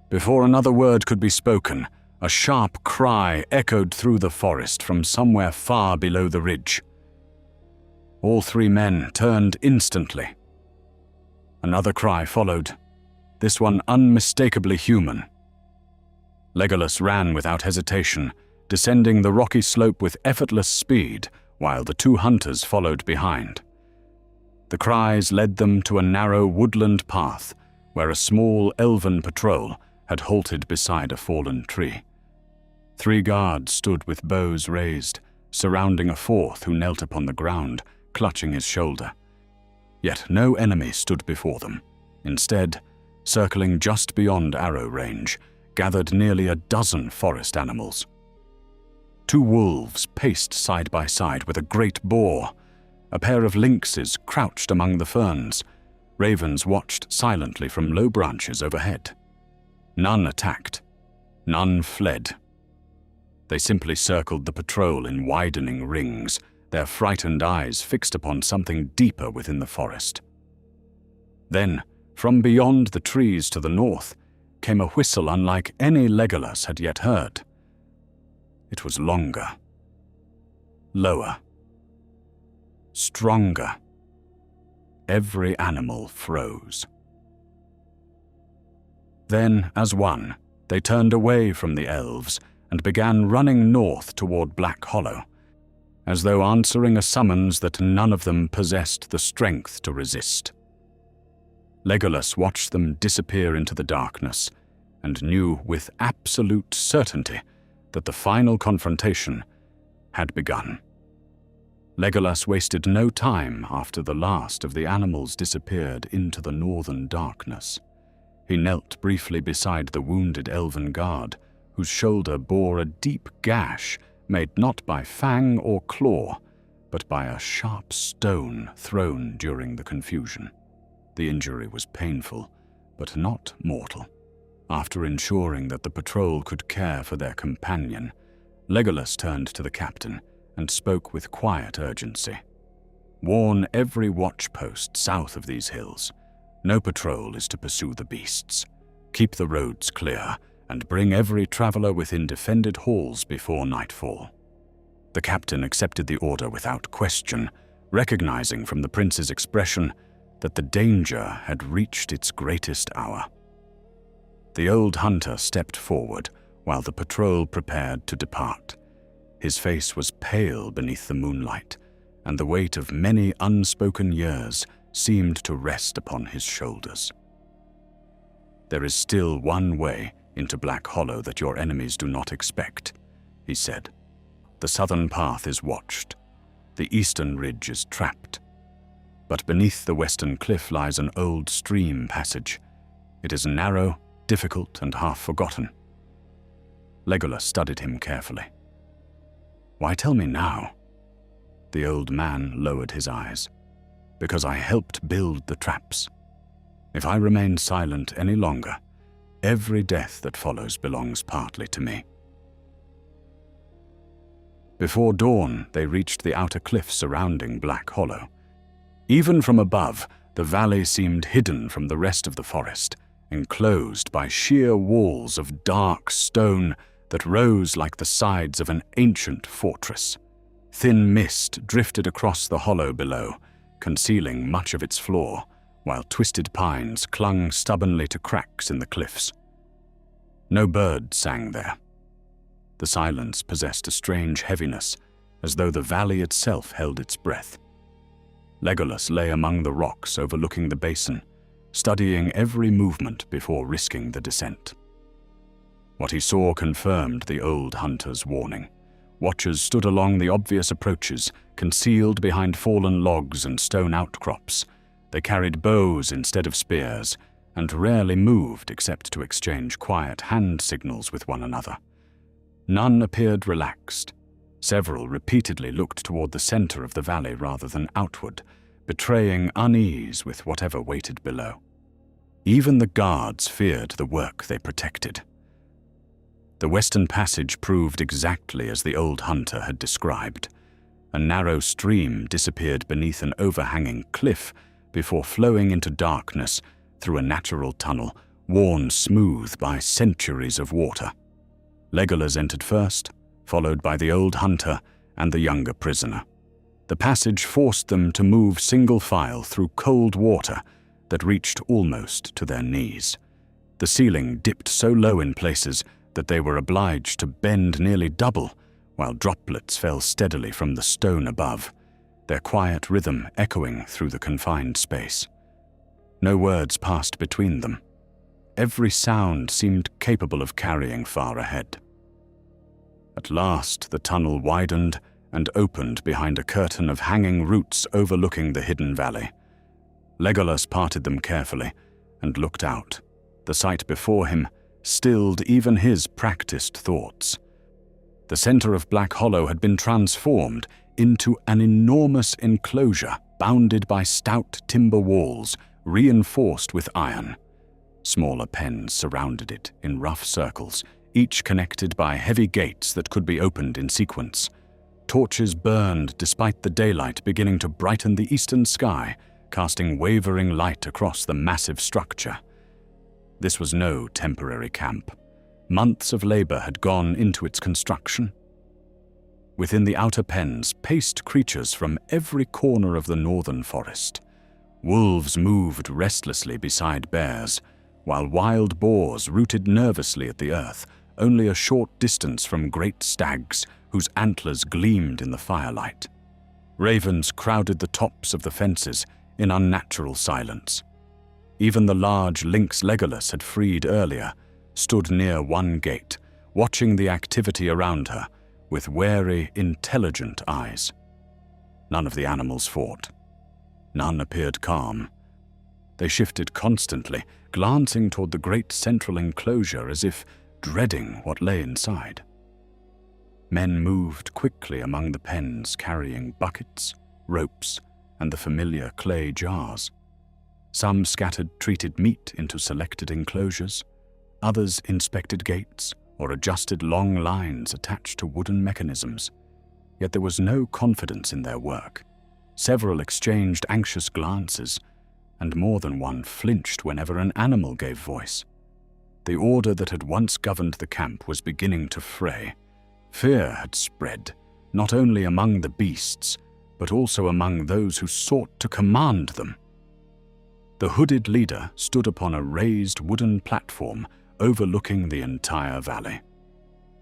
Before another word could be spoken, a sharp cry echoed through the forest from somewhere far below the ridge. All three men turned instantly. Another cry followed, this one unmistakably human. Legolas ran without hesitation, descending the rocky slope with effortless speed, while the two hunters followed behind. The cries led them to a narrow woodland path where a small elven patrol had halted beside a fallen tree. Three guards stood with bows raised, surrounding a fourth who knelt upon the ground, clutching his shoulder. Yet no enemy stood before them. Instead, circling just beyond arrow range, gathered nearly a dozen forest animals. Two wolves paced side by side with a great boar. A pair of lynxes crouched among the ferns. Ravens watched silently from low branches overhead. None attacked. None fled. They simply circled the patrol in widening rings, their frightened eyes fixed upon something deeper within the forest. Then, from beyond the trees to the north, came a whistle unlike any Legolas had yet heard. It was longer, lower, stronger. Every animal froze. Then, as one, they turned away from the elves and began running north toward Black Hollow. as though answering a summons that none of them possessed the strength to resist. Legolas watched them disappear into the darkness and knew with absolute certainty that the final confrontation had begun. Legolas wasted no time after the last of the animals disappeared into the northern darkness. He knelt briefly beside the wounded elven guard, whose shoulder bore a deep gash made not by fang or claw, but by a sharp stone thrown during the confusion. The injury was painful, but not mortal. After ensuring that the patrol could care for their companion, Legolas turned to the captain and spoke with quiet urgency. "Warn every watch post south of these hills. No patrol is to pursue the beasts. Keep the roads clear, and bring every traveler within defended halls before nightfall." The captain accepted the order without question, recognizing from the prince's expression that the danger had reached its greatest hour. The old hunter stepped forward while the patrol prepared to depart. His face was pale beneath the moonlight, and the weight of many unspoken years seemed to rest upon his shoulders. "There is still one way into Black Hollow that your enemies do not expect," he said. "The southern path is watched. The eastern ridge is trapped. But beneath the western cliff lies an old stream passage. It is narrow, difficult, and half forgotten." Legolas studied him carefully. "Why tell me now?" The old man lowered his eyes. "Because I helped build the traps. If I remain silent any longer, every death that follows belongs partly to me." Before dawn, they reached the outer cliff surrounding Black Hollow. Even from above, the valley seemed hidden from the rest of the forest, enclosed by sheer walls of dark stone that rose like the sides of an ancient fortress. Thin mist drifted across the hollow below, concealing much of its floor, while twisted pines clung stubbornly to cracks in the cliffs. No birds sang there. The silence possessed a strange heaviness, as though the valley itself held its breath. Legolas lay among the rocks overlooking the basin, studying every movement before risking the descent. What he saw confirmed the old hunter's warning. Watchers stood along the obvious approaches, concealed behind fallen logs and stone outcrops. They carried bows instead of spears, and rarely moved except to exchange quiet hand signals with one another. None appeared relaxed. Several repeatedly looked toward the center of the valley rather than outward, betraying unease with whatever waited below. Even the guards feared the work they protected. The western passage proved exactly as the old hunter had described. A narrow stream disappeared beneath an overhanging cliff before flowing into darkness through a natural tunnel worn smooth by centuries of water. Legolas entered first, followed by the old hunter and the younger prisoner. The passage forced them to move single file through cold water that reached almost to their knees. The ceiling dipped so low in places that they were obliged to bend nearly double, while droplets fell steadily from the stone above, their quiet rhythm echoing through the confined space. No words passed between them. Every sound seemed capable of carrying far ahead. At last, the tunnel widened and opened behind a curtain of hanging roots overlooking the hidden valley. Legolas parted them carefully and looked out. The sight before him stilled even his practiced thoughts. The center of Black Hollow had been transformed into an enormous enclosure bounded by stout timber walls reinforced with iron. Smaller pens surrounded it in rough circles, each connected by heavy gates that could be opened in sequence. Torches burned despite the daylight beginning to brighten the eastern sky, casting wavering light across the massive structure. This was no temporary camp. Months of labor had gone into its construction. Within the outer pens paced creatures from every corner of the northern forest. Wolves moved restlessly beside bears, while wild boars rooted nervously at the earth, only a short distance from great stags whose antlers gleamed in the firelight. Ravens crowded the tops of the fences in unnatural silence. Even the large lynx Legolas had freed earlier stood near one gate, watching the activity around her with wary, intelligent eyes. None of the animals fought. None appeared calm. They shifted constantly, glancing toward the great central enclosure as if dreading what lay inside. Men moved quickly among the pens, carrying buckets, ropes, and the familiar clay jars. Some scattered treated meat into selected enclosures. Others inspected gates or adjusted long lines attached to wooden mechanisms. Yet there was no confidence in their work. Several exchanged anxious glances, and more than one flinched whenever an animal gave voice. The order that had once governed the camp was beginning to fray. Fear had spread, not only among the beasts, but also among those who sought to command them. The hooded leader stood upon a raised wooden platform overlooking the entire valley.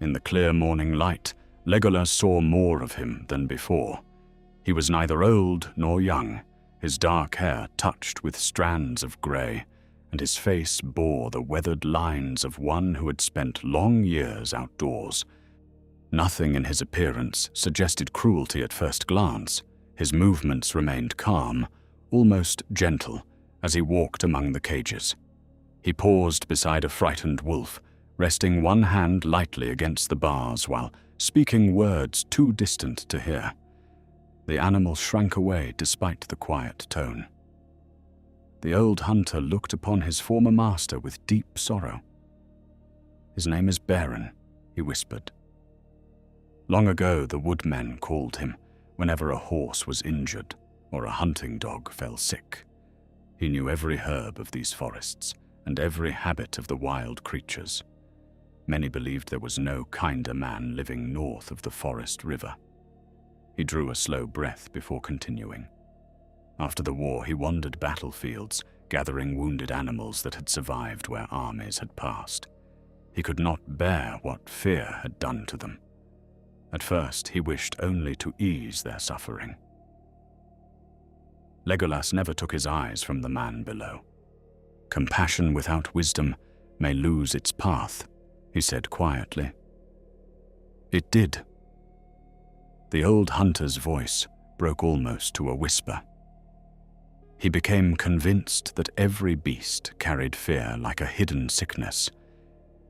In the clear morning light, Legolas saw more of him than before. He was neither old nor young, his dark hair touched with strands of grey, and his face bore the weathered lines of one who had spent long years outdoors. Nothing in his appearance suggested cruelty at first glance. His movements remained calm, almost gentle, as he walked among the cages. He paused beside a frightened wolf, resting one hand lightly against the bars while speaking words too distant to hear. The animal shrank away despite the quiet tone. The old hunter looked upon his former master with deep sorrow. "His name is Beren," he whispered. Long ago the woodmen called him whenever a horse was injured or a hunting dog fell sick. He knew every herb of these forests and every habit of the wild creatures. Many believed there was no kinder man living north of the forest river. He drew a slow breath before continuing. After the war, he wandered battlefields, gathering wounded animals that had survived where armies had passed. He could not bear what fear had done to them. At first, he wished only to ease their suffering. Legolas never took his eyes from the man below. "Compassion without wisdom may lose its path," he said quietly. It did. The old hunter's voice broke almost to a whisper. He became convinced that every beast carried fear like a hidden sickness.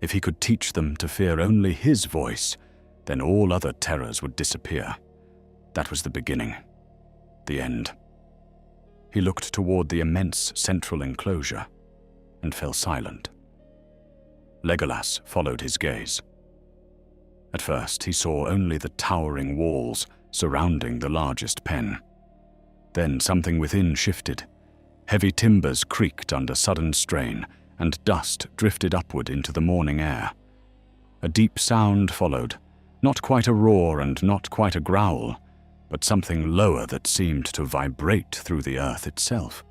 If he could teach them to fear only his voice, then all other terrors would disappear. That was the beginning, the end. He looked toward the immense central enclosure and fell silent. Legolas followed his gaze. At first, he saw only the towering walls surrounding the largest pen. Then something within shifted. Heavy timbers creaked under sudden strain, and dust drifted upward into the morning air. A deep sound followed, not quite a roar and not quite a growl, but something lower that seemed to vibrate through the earth itself.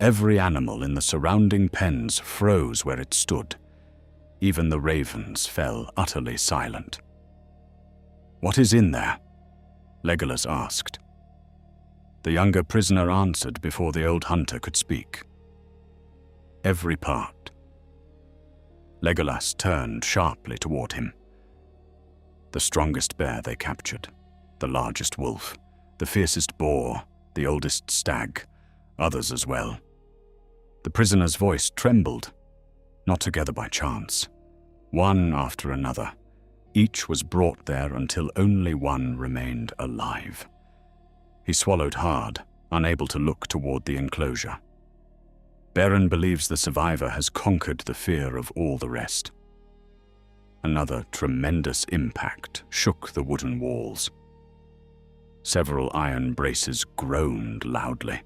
Every animal in the surrounding pens froze where it stood. Even the ravens fell utterly silent. "What is in there?" Legolas asked. The younger prisoner answered before the old hunter could speak. "Every part." Legolas turned sharply toward him. The strongest bear they captured, the largest wolf, the fiercest boar, the oldest stag, others as well. The prisoner's voice trembled, not together by chance. One after another, each was brought there until only one remained alive. He swallowed hard, unable to look toward the enclosure. Beren believes the survivor has conquered the fear of all the rest. Another tremendous impact shook the wooden walls. Several iron braces groaned loudly.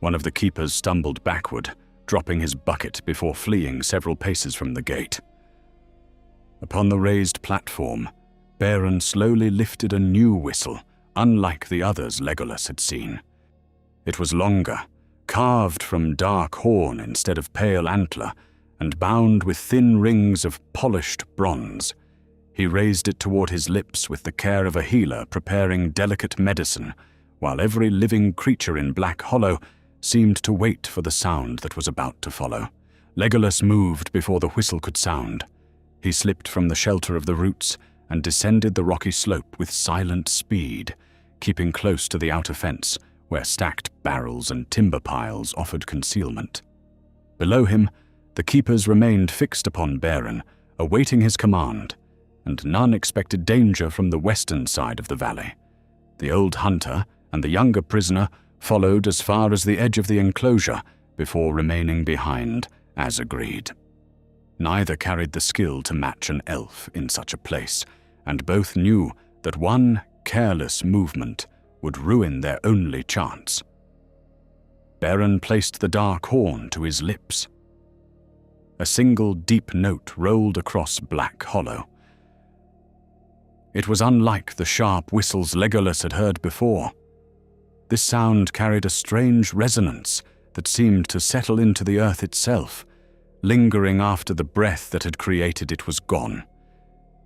One of the keepers stumbled backward, dropping his bucket before fleeing several paces from the gate. Upon the raised platform, Beren slowly lifted a new whistle, unlike the others Legolas had seen. It was longer, carved from dark horn instead of pale antler, and bound with thin rings of polished bronze. He raised it toward his lips with the care of a healer preparing delicate medicine, while every living creature in Black Hollow seemed to wait for the sound that was about to follow. Legolas moved before the whistle could sound. He slipped from the shelter of the roots and descended the rocky slope with silent speed, keeping close to the outer fence, where stacked barrels and timber piles offered concealment. Below him, the keepers remained fixed upon Beren, awaiting his command, and none expected danger from the western side of the valley. The old hunter and the younger prisoner followed as far as the edge of the enclosure before remaining behind, as agreed. Neither carried the skill to match an elf in such a place, and both knew that one careless movement would ruin their only chance. Beren placed the dark horn to his lips. A single deep note rolled across Black Hollow. It was unlike the sharp whistles Legolas had heard before. This sound carried a strange resonance that seemed to settle into the earth itself, lingering after the breath that had created it was gone.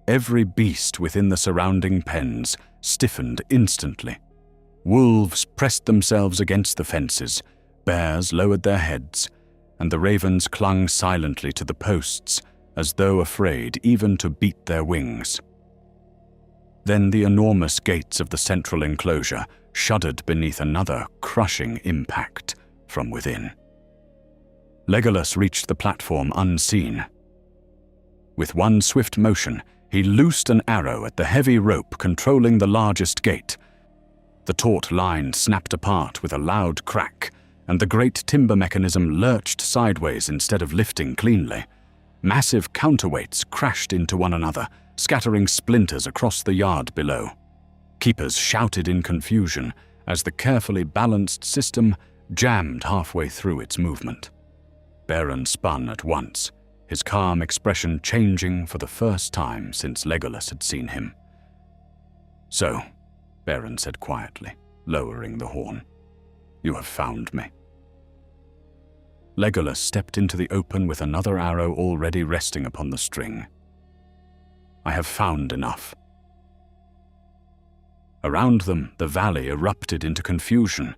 Every beast within the surrounding pens stiffened instantly. Wolves pressed themselves against the fences, bears lowered their heads, and the ravens clung silently to the posts as though afraid even to beat their wings. Then the enormous gates of the central enclosure shuddered beneath another crushing impact from within. Legolas reached the platform unseen. With one swift motion, he loosed an arrow at the heavy rope controlling the largest gate. The taut line snapped apart with a loud crack, and the great timber mechanism lurched sideways instead of lifting cleanly. Massive counterweights crashed into one another, scattering splinters across the yard below. Keepers shouted in confusion as the carefully balanced system jammed halfway through its movement. Beren spun at once, his calm expression changing for the first time since Legolas had seen him. "So," Beren said quietly, lowering the horn, "you have found me." Legolas stepped into the open with another arrow already resting upon the string. "I have found enough." Around them, the valley erupted into confusion.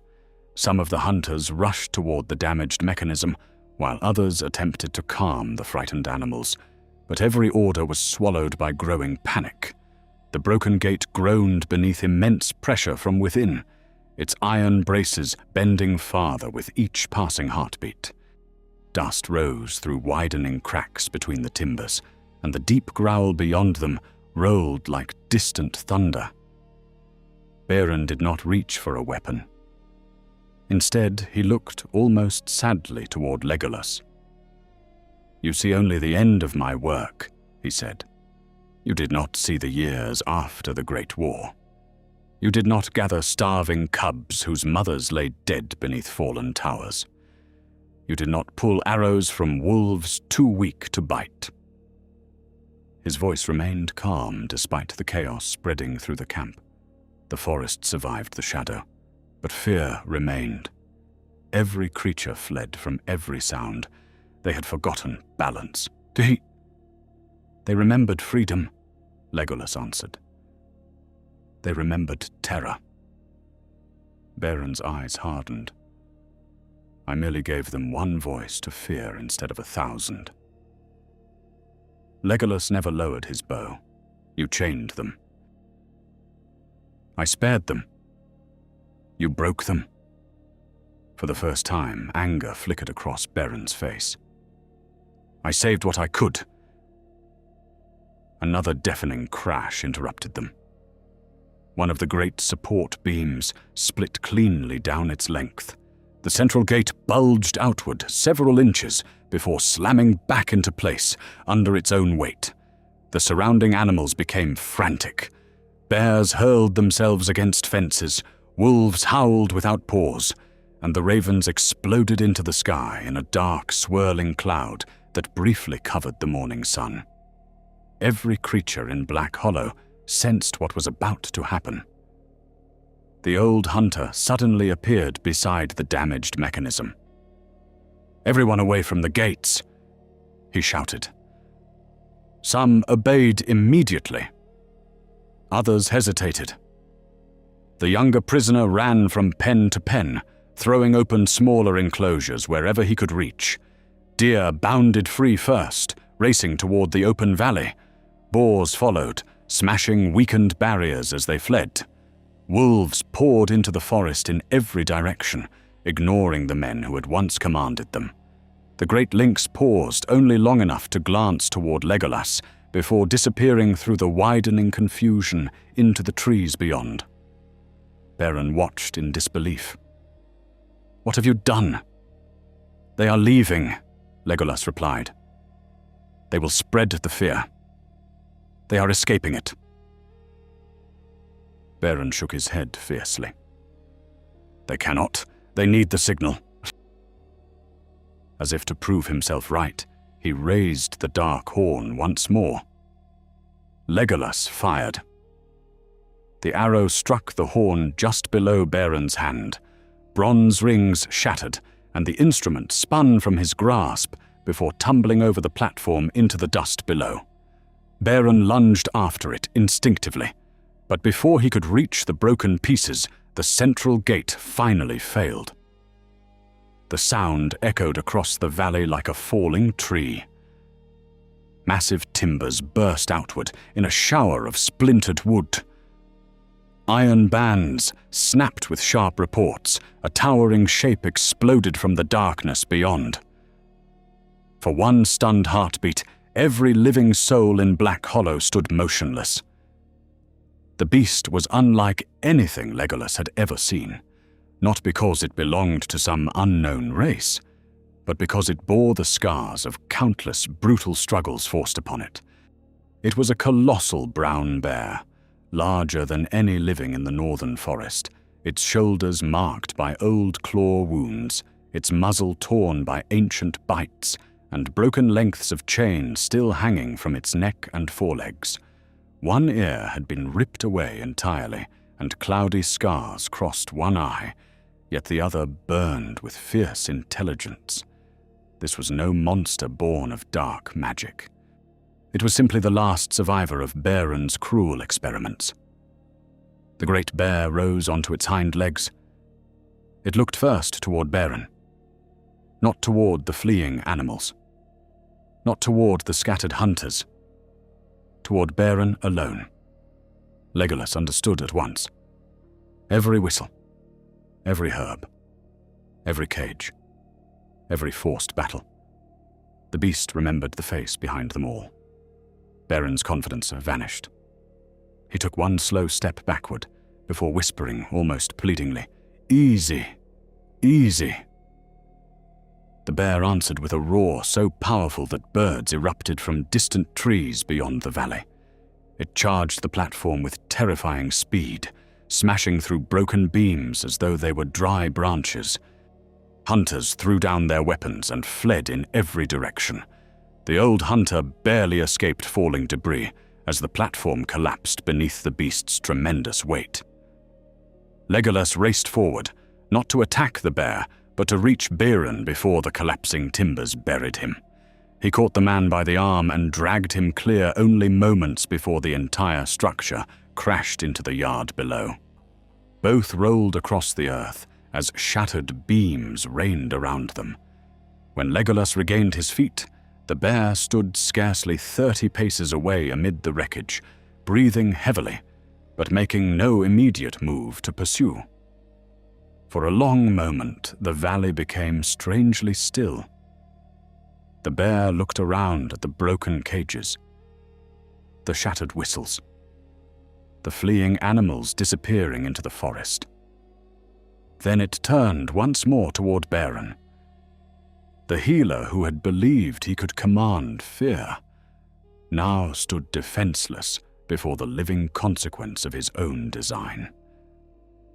Some of the hunters rushed toward the damaged mechanism, while others attempted to calm the frightened animals, but every order was swallowed by growing panic. The broken gate groaned beneath immense pressure from within, its iron braces bending farther with each passing heartbeat. Dust rose through widening cracks between the timbers, and the deep growl beyond them rolled like distant thunder. Beren did not reach for a weapon. Instead, he looked almost sadly toward Legolas. "You see only the end of my work," he said. "You did not see the years after the Great War. You did not gather starving cubs whose mothers lay dead beneath fallen towers. You did not pull arrows from wolves too weak to bite." His voice remained calm despite the chaos spreading through the camp. The forest survived the shadow, but fear remained. Every creature fled from every sound. They had forgotten balance. They remembered freedom, Legolas answered. They remembered terror. Beren's eyes hardened. I merely gave them one voice to fear instead of 1,000. Legolas never lowered his bow. You chained them. I spared them. You broke them. For the first time, anger flickered across Beren's face. I saved what I could. Another deafening crash interrupted them. One of the great support beams split cleanly down its length. The central gate bulged outward several inches before slamming back into place under its own weight. The surrounding animals became frantic. Bears hurled themselves against fences, wolves howled without pause, and the ravens exploded into the sky in a dark, swirling cloud that briefly covered the morning sun. Every creature in Black Hollow sensed what was about to happen. The old hunter suddenly appeared beside the damaged mechanism. "Everyone away from the gates," he shouted. Some obeyed immediately. Others hesitated. The younger prisoner ran from pen to pen, throwing open smaller enclosures wherever he could reach. Deer bounded free first, racing toward the open valley. Boars followed, smashing weakened barriers as they fled. Wolves poured into the forest in every direction, ignoring the men who had once commanded them. The great lynx paused only long enough to glance toward Legolas before disappearing through the widening confusion into the trees beyond. Beren watched in disbelief. "What have you done?" "They are leaving," Legolas replied. "They will spread the fear. They are escaping it." Beren shook his head fiercely. "They cannot. They need the signal." As if to prove himself right, he raised the dark horn once more. Legolas fired. The arrow struck the horn just below Beren's hand. Bronze rings shattered, and the instrument spun from his grasp before tumbling over the platform into the dust below. Beren lunged after it instinctively, but before he could reach the broken pieces, the central gate finally failed. The sound echoed across the valley like a falling tree. Massive timbers burst outward in a shower of splintered wood. Iron bands snapped with sharp reports. A towering shape exploded from the darkness beyond. For one stunned heartbeat, every living soul in Black Hollow stood motionless. The beast was unlike anything Legolas had ever seen, not because it belonged to some unknown race, but because it bore the scars of countless brutal struggles forced upon it. It was a colossal brown bear, larger than any living in the northern forest, its shoulders marked by old claw wounds, its muzzle torn by ancient bites, and broken lengths of chain still hanging from its neck and forelegs. One ear had been ripped away entirely, and cloudy scars crossed one eye, yet the other burned with fierce intelligence. This was no monster born of dark magic. It was simply the last survivor of Beren's cruel experiments. The great bear rose onto its hind legs. It looked first toward Beren, not toward the fleeing animals, not toward the scattered hunters, toward Beren alone. Legolas understood at once. Every whistle, every herb, every cage, every forced battle. The beast remembered the face behind them all. Beren's confidence vanished. He took one slow step backward before whispering almost pleadingly, "Easy, easy." The bear answered with a roar so powerful that birds erupted from distant trees beyond the valley. It charged the platform with terrifying speed, smashing through broken beams as though they were dry branches. Hunters threw down their weapons and fled in every direction. The old hunter barely escaped falling debris as the platform collapsed beneath the beast's tremendous weight. Legolas raced forward, not to attack the bear, but to reach Beren before the collapsing timbers buried him. He caught the man by the arm and dragged him clear only moments before the entire structure crashed into the yard below. Both rolled across the earth as shattered beams rained around them. When Legolas regained his feet, the bear stood scarcely 30 paces away amid the wreckage, breathing heavily, but making no immediate move to pursue. For a long moment, the valley became strangely still. The bear looked around at the broken cages, the shattered whistles, the fleeing animals disappearing into the forest. Then it turned once more toward Beren. The healer who had believed he could command fear now stood defenseless before the living consequence of his own design.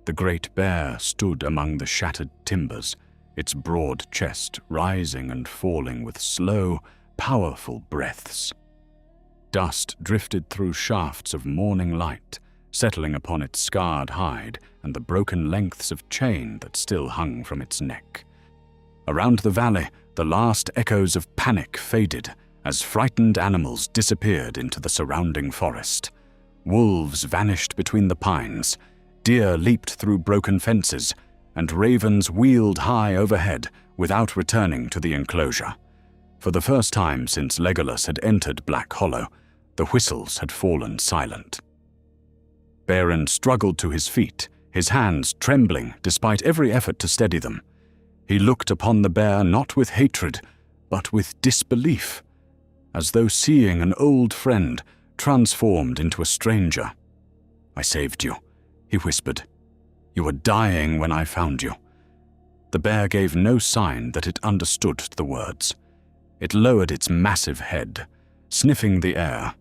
The great bear stood among the shattered timbers, its broad chest rising and falling with slow, powerful breaths. Dust drifted through shafts of morning light, settling upon its scarred hide and the broken lengths of chain that still hung from its neck. Around the valley, the last echoes of panic faded as frightened animals disappeared into the surrounding forest. Wolves vanished between the pines, deer leaped through broken fences, and ravens wheeled high overhead without returning to the enclosure. For the first time since Legolas had entered Black Hollow, the whistles had fallen silent. Beren struggled to his feet, his hands trembling despite every effort to steady them. He looked upon the bear not with hatred, but with disbelief, as though seeing an old friend transformed into a stranger. "I saved you," he whispered. "You were dying when I found you." The bear gave no sign that it understood the words. It lowered its massive head, sniffing the air,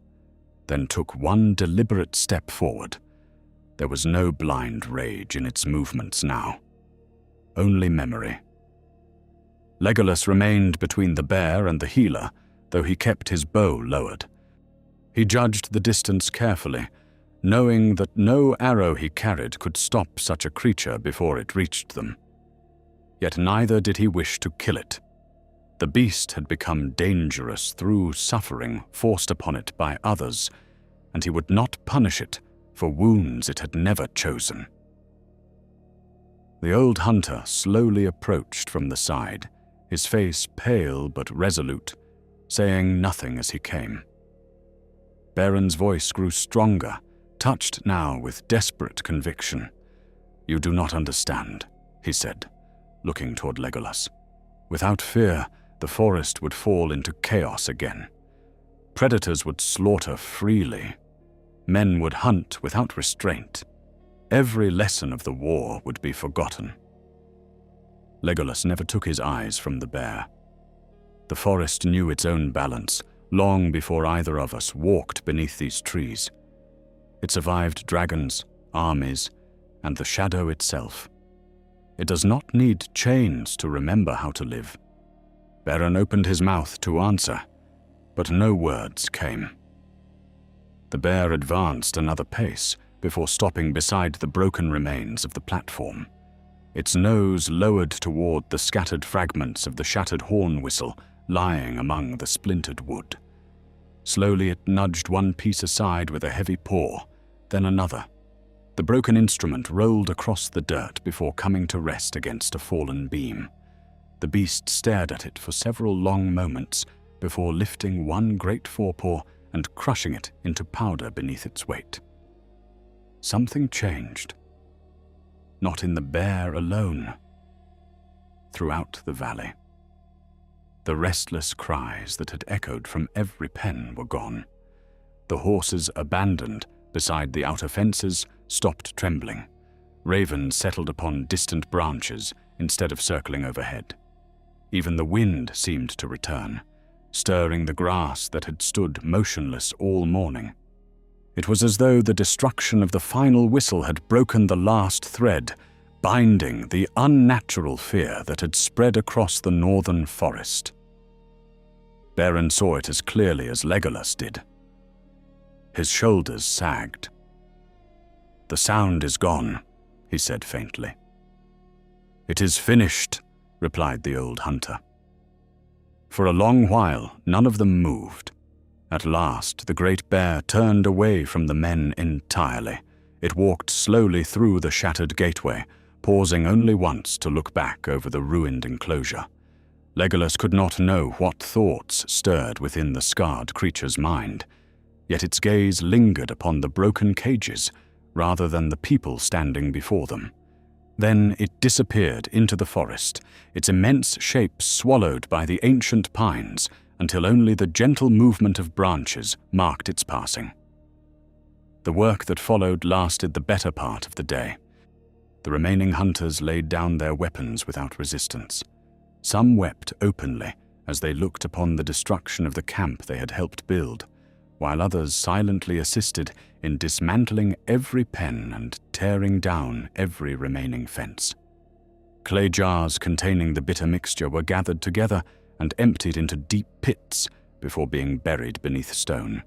then took one deliberate step forward. There was no blind rage in its movements now, only memory. Legolas remained between the bear and the healer, though he kept his bow lowered. He judged the distance carefully, knowing that no arrow he carried could stop such a creature before it reached them. Yet neither did he wish to kill it. The beast had become dangerous through suffering forced upon it by others, and he would not punish it for wounds it had never chosen. The old hunter slowly approached from the side, his face pale but resolute, saying nothing as he came. Beren's voice grew stronger, touched now with desperate conviction. "You do not understand," he said, looking toward Legolas. "Without fear, the forest would fall into chaos again. Predators would slaughter freely. Men would hunt without restraint. Every lesson of the war would be forgotten." Legolas never took his eyes from the bear. The forest knew its own balance long before either of us walked beneath these trees. It survived dragons, armies, and the shadow itself. It does not need chains to remember how to live. Beren opened his mouth to answer, but no words came. The bear advanced another pace before stopping beside the broken remains of the platform. Its nose lowered toward the scattered fragments of the shattered horn whistle lying among the splintered wood. Slowly it nudged one piece aside with a heavy paw, then another. The broken instrument rolled across the dirt before coming to rest against a fallen beam. The beast stared at it for several long moments before lifting one great forepaw and crushing it into powder beneath its weight. Something changed. Not in the bear alone. Throughout the valley. The restless cries that had echoed from every pen were gone. The horses abandoned beside the outer fences stopped trembling. Ravens settled upon distant branches instead of circling overhead. Even the wind seemed to return, stirring the grass that had stood motionless all morning. It was as though the destruction of the final whistle had broken the last thread, binding the unnatural fear that had spread across the northern forest. Beren saw it as clearly as Legolas did. His shoulders sagged. "The sound is gone," he said faintly. "It is finished," replied the old hunter. For a long while, none of them moved. At last, the great bear turned away from the men entirely. It walked slowly through the shattered gateway, pausing only once to look back over the ruined enclosure. Legolas could not know what thoughts stirred within the scarred creature's mind, yet its gaze lingered upon the broken cages rather than the people standing before them. Then it disappeared into the forest, its immense shape swallowed by the ancient pines until only the gentle movement of branches marked its passing. The work that followed lasted the better part of the day. The remaining hunters laid down their weapons without resistance. Some wept openly as they looked upon the destruction of the camp they had helped build, while others silently assisted in dismantling every pen and tearing down every remaining fence. Clay jars containing the bitter mixture were gathered together and emptied into deep pits before being buried beneath stone.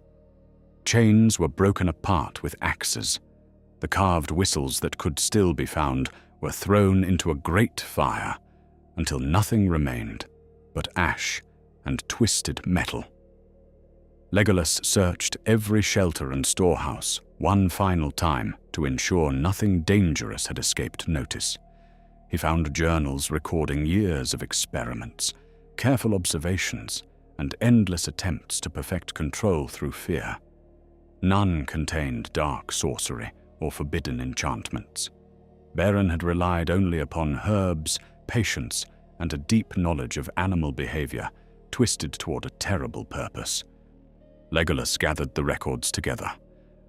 Chains were broken apart with axes. The carved whistles that could still be found were thrown into a great fire until nothing remained but ash and twisted metal. Legolas searched every shelter and storehouse one final time to ensure nothing dangerous had escaped notice. He found journals recording years of experiments, careful observations, and endless attempts to perfect control through fear. None contained dark sorcery or forbidden enchantments. Beren had relied only upon herbs, patience, and a deep knowledge of animal behavior twisted toward a terrible purpose. Legolas gathered the records together.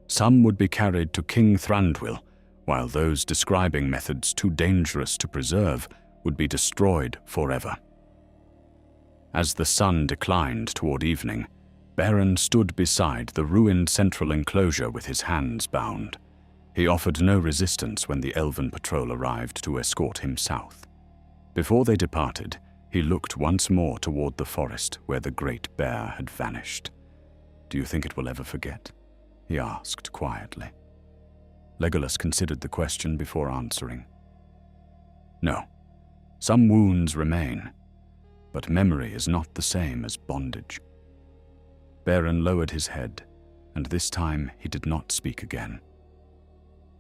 Some would be carried to King Thranduil, while those describing methods too dangerous to preserve would be destroyed forever. As the sun declined toward evening, Beren stood beside the ruined central enclosure with his hands bound. He offered no resistance when the elven patrol arrived to escort him south. Before they departed, he looked once more toward the forest where the great bear had vanished. "Do you think it will ever forget?" he asked quietly. Legolas considered the question before answering. "No. Some wounds remain, but memory is not the same as bondage." Beren lowered his head, and this time he did not speak again.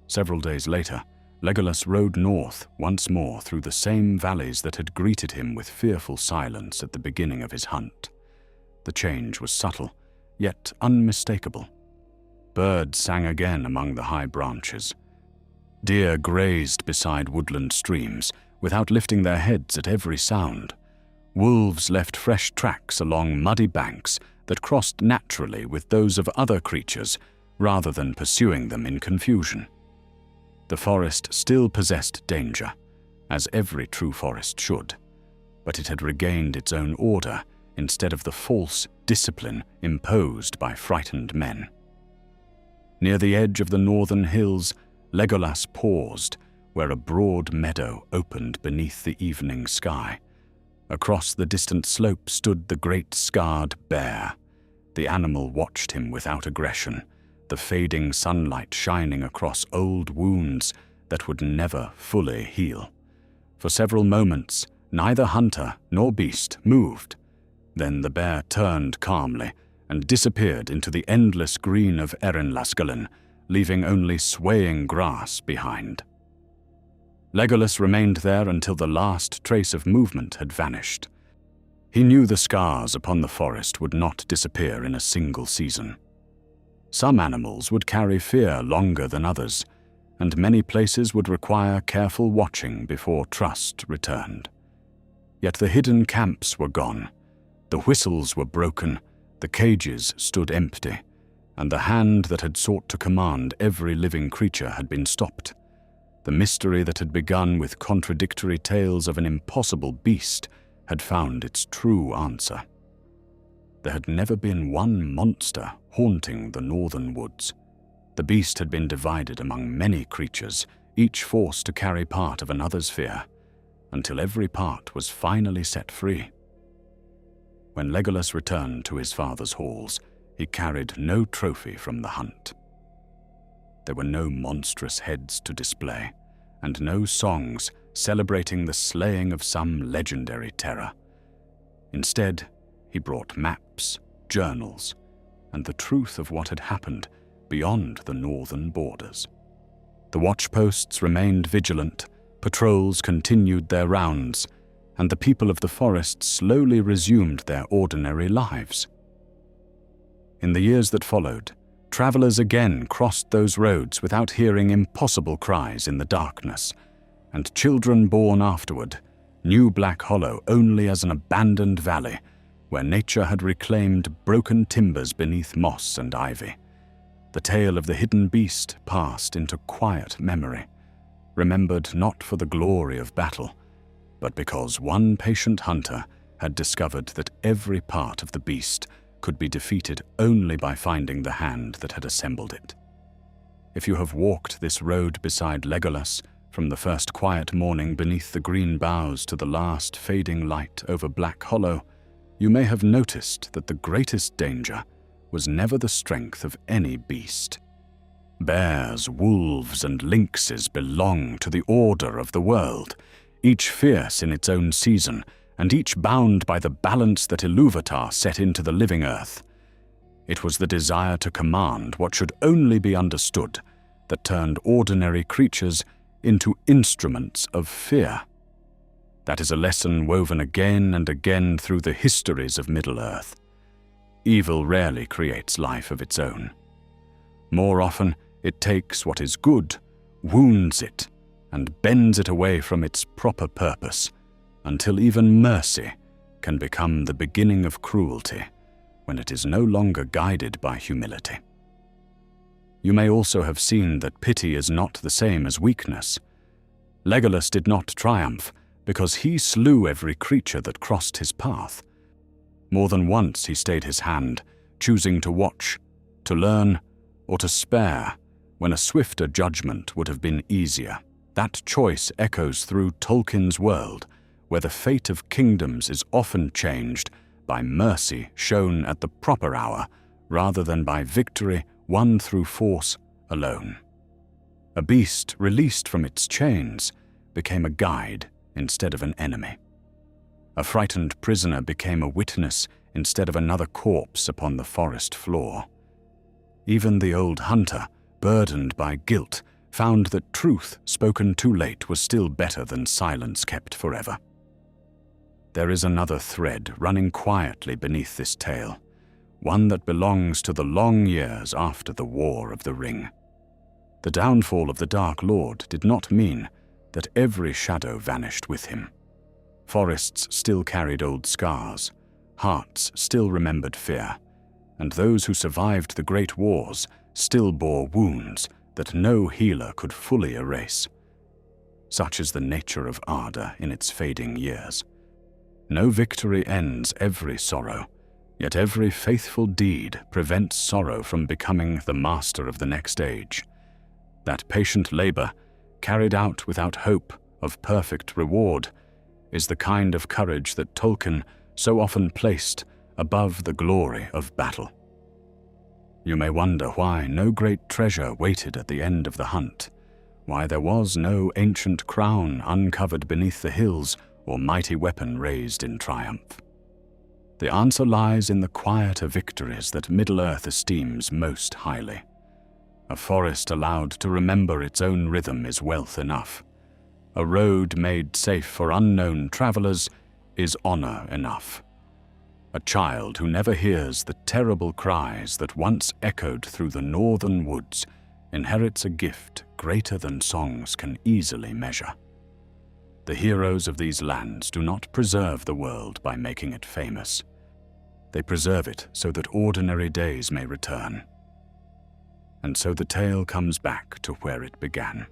Several days later, Legolas rode north once more through the same valleys that had greeted him with fearful silence at the beginning of his hunt. The change was subtle, yet unmistakable. Birds sang again among the high branches. Deer grazed beside woodland streams, without lifting their heads at every sound. Wolves left fresh tracks along muddy banks that crossed naturally with those of other creatures, rather than pursuing them in confusion. The forest still possessed danger, as every true forest should, but it had regained its own order instead of the false discipline imposed by frightened men. Near the edge of the northern hills, Legolas paused, where a broad meadow opened beneath the evening sky. Across the distant slope stood the great scarred bear. The animal watched him without aggression, the fading sunlight shining across old wounds that would never fully heal. For several moments, neither hunter nor beast moved. Then the bear turned calmly and disappeared into the endless green of Erinlasgallen, leaving only swaying grass behind. Legolas remained there until the last trace of movement had vanished. He knew the scars upon the forest would not disappear in a single season. Some animals would carry fear longer than others, and many places would require careful watching before trust returned. Yet the hidden camps were gone, the whistles were broken, the cages stood empty, and the hand that had sought to command every living creature had been stopped. The mystery that had begun with contradictory tales of an impossible beast had found its true answer. There had never been one monster haunting the northern woods. The beast had been divided among many creatures, each forced to carry part of another's fear, until every part was finally set free. When Legolas returned to his father's halls, he carried no trophy from the hunt. There were no monstrous heads to display, and no songs celebrating the slaying of some legendary terror. Instead, he brought maps, journals, and the truth of what had happened beyond the northern borders. The watchposts remained vigilant, patrols continued their rounds, and the people of the forest slowly resumed their ordinary lives. In the years that followed, travelers again crossed those roads without hearing impossible cries in the darkness, and children born afterward knew Black Hollow only as an abandoned valley where nature had reclaimed broken timbers beneath moss and ivy. The tale of the hidden beast passed into quiet memory, remembered not for the glory of battle, but because one patient hunter had discovered that every part of the beast could be defeated only by finding the hand that had assembled it. If you have walked this road beside Legolas, from the first quiet morning beneath the green boughs to the last fading light over Black Hollow, you may have noticed that the greatest danger was never the strength of any beast. Bears, wolves, and lynxes belong to the order of the world, each fierce in its own season, and each bound by the balance that Ilúvatar set into the living earth. It was the desire to command what should only be understood that turned ordinary creatures into instruments of fear. That is a lesson woven again and again through the histories of Middle-earth. Evil rarely creates life of its own. More often, it takes what is good, wounds it, and bends it away from its proper purpose, until even mercy can become the beginning of cruelty, when it is no longer guided by humility. You may also have seen that pity is not the same as weakness. Legolas did not triumph because he slew every creature that crossed his path. More than once he stayed his hand, choosing to watch, to learn, or to spare, when a swifter judgment would have been easier. That choice echoes through Tolkien's world, where the fate of kingdoms is often changed by mercy shown at the proper hour, rather than by victory won through force alone. A beast released from its chains became a guide instead of an enemy. A frightened prisoner became a witness instead of another corpse upon the forest floor. Even the old hunter, burdened by guilt, found that truth spoken too late was still better than silence kept forever. There is another thread running quietly beneath this tale, one that belongs to the long years after the War of the Ring. The downfall of the Dark Lord did not mean that every shadow vanished with him. Forests still carried old scars, hearts still remembered fear, and those who survived the great wars still bore wounds that no healer could fully erase. Such is the nature of ardor in its fading years. No victory ends every sorrow, yet every faithful deed prevents sorrow from becoming the master of the next age. That patient labor, carried out without hope of perfect reward, is the kind of courage that Tolkien so often placed above the glory of battle. You may wonder why no great treasure waited at the end of the hunt, why there was no ancient crown uncovered beneath the hills or mighty weapon raised in triumph. The answer lies in the quieter victories that Middle-earth esteems most highly. A forest allowed to remember its own rhythm is wealth enough. A road made safe for unknown travelers is honor enough. A child who never hears the terrible cries that once echoed through the northern woods inherits a gift greater than songs can easily measure. The heroes of these lands do not preserve the world by making it famous. They preserve it so that ordinary days may return. And so the tale comes back to where it began.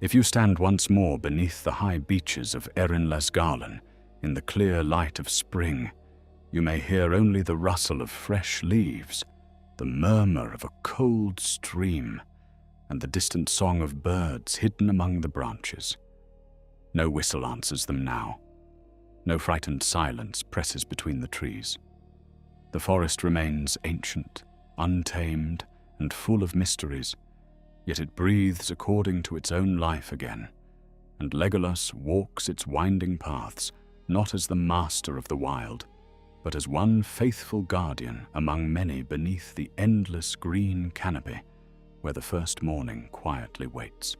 If you stand once more beneath the high beeches of Erin Lesgarlan in the clear light of spring, you may hear only the rustle of fresh leaves, the murmur of a cold stream, and the distant song of birds hidden among the branches. No whistle answers them now. No frightened silence presses between the trees. The forest remains ancient, untamed, and full of mysteries, yet it breathes according to its own life again, and Legolas walks its winding paths not as the master of the wild, but as one faithful guardian among many beneath the endless green canopy where the first morning quietly waits.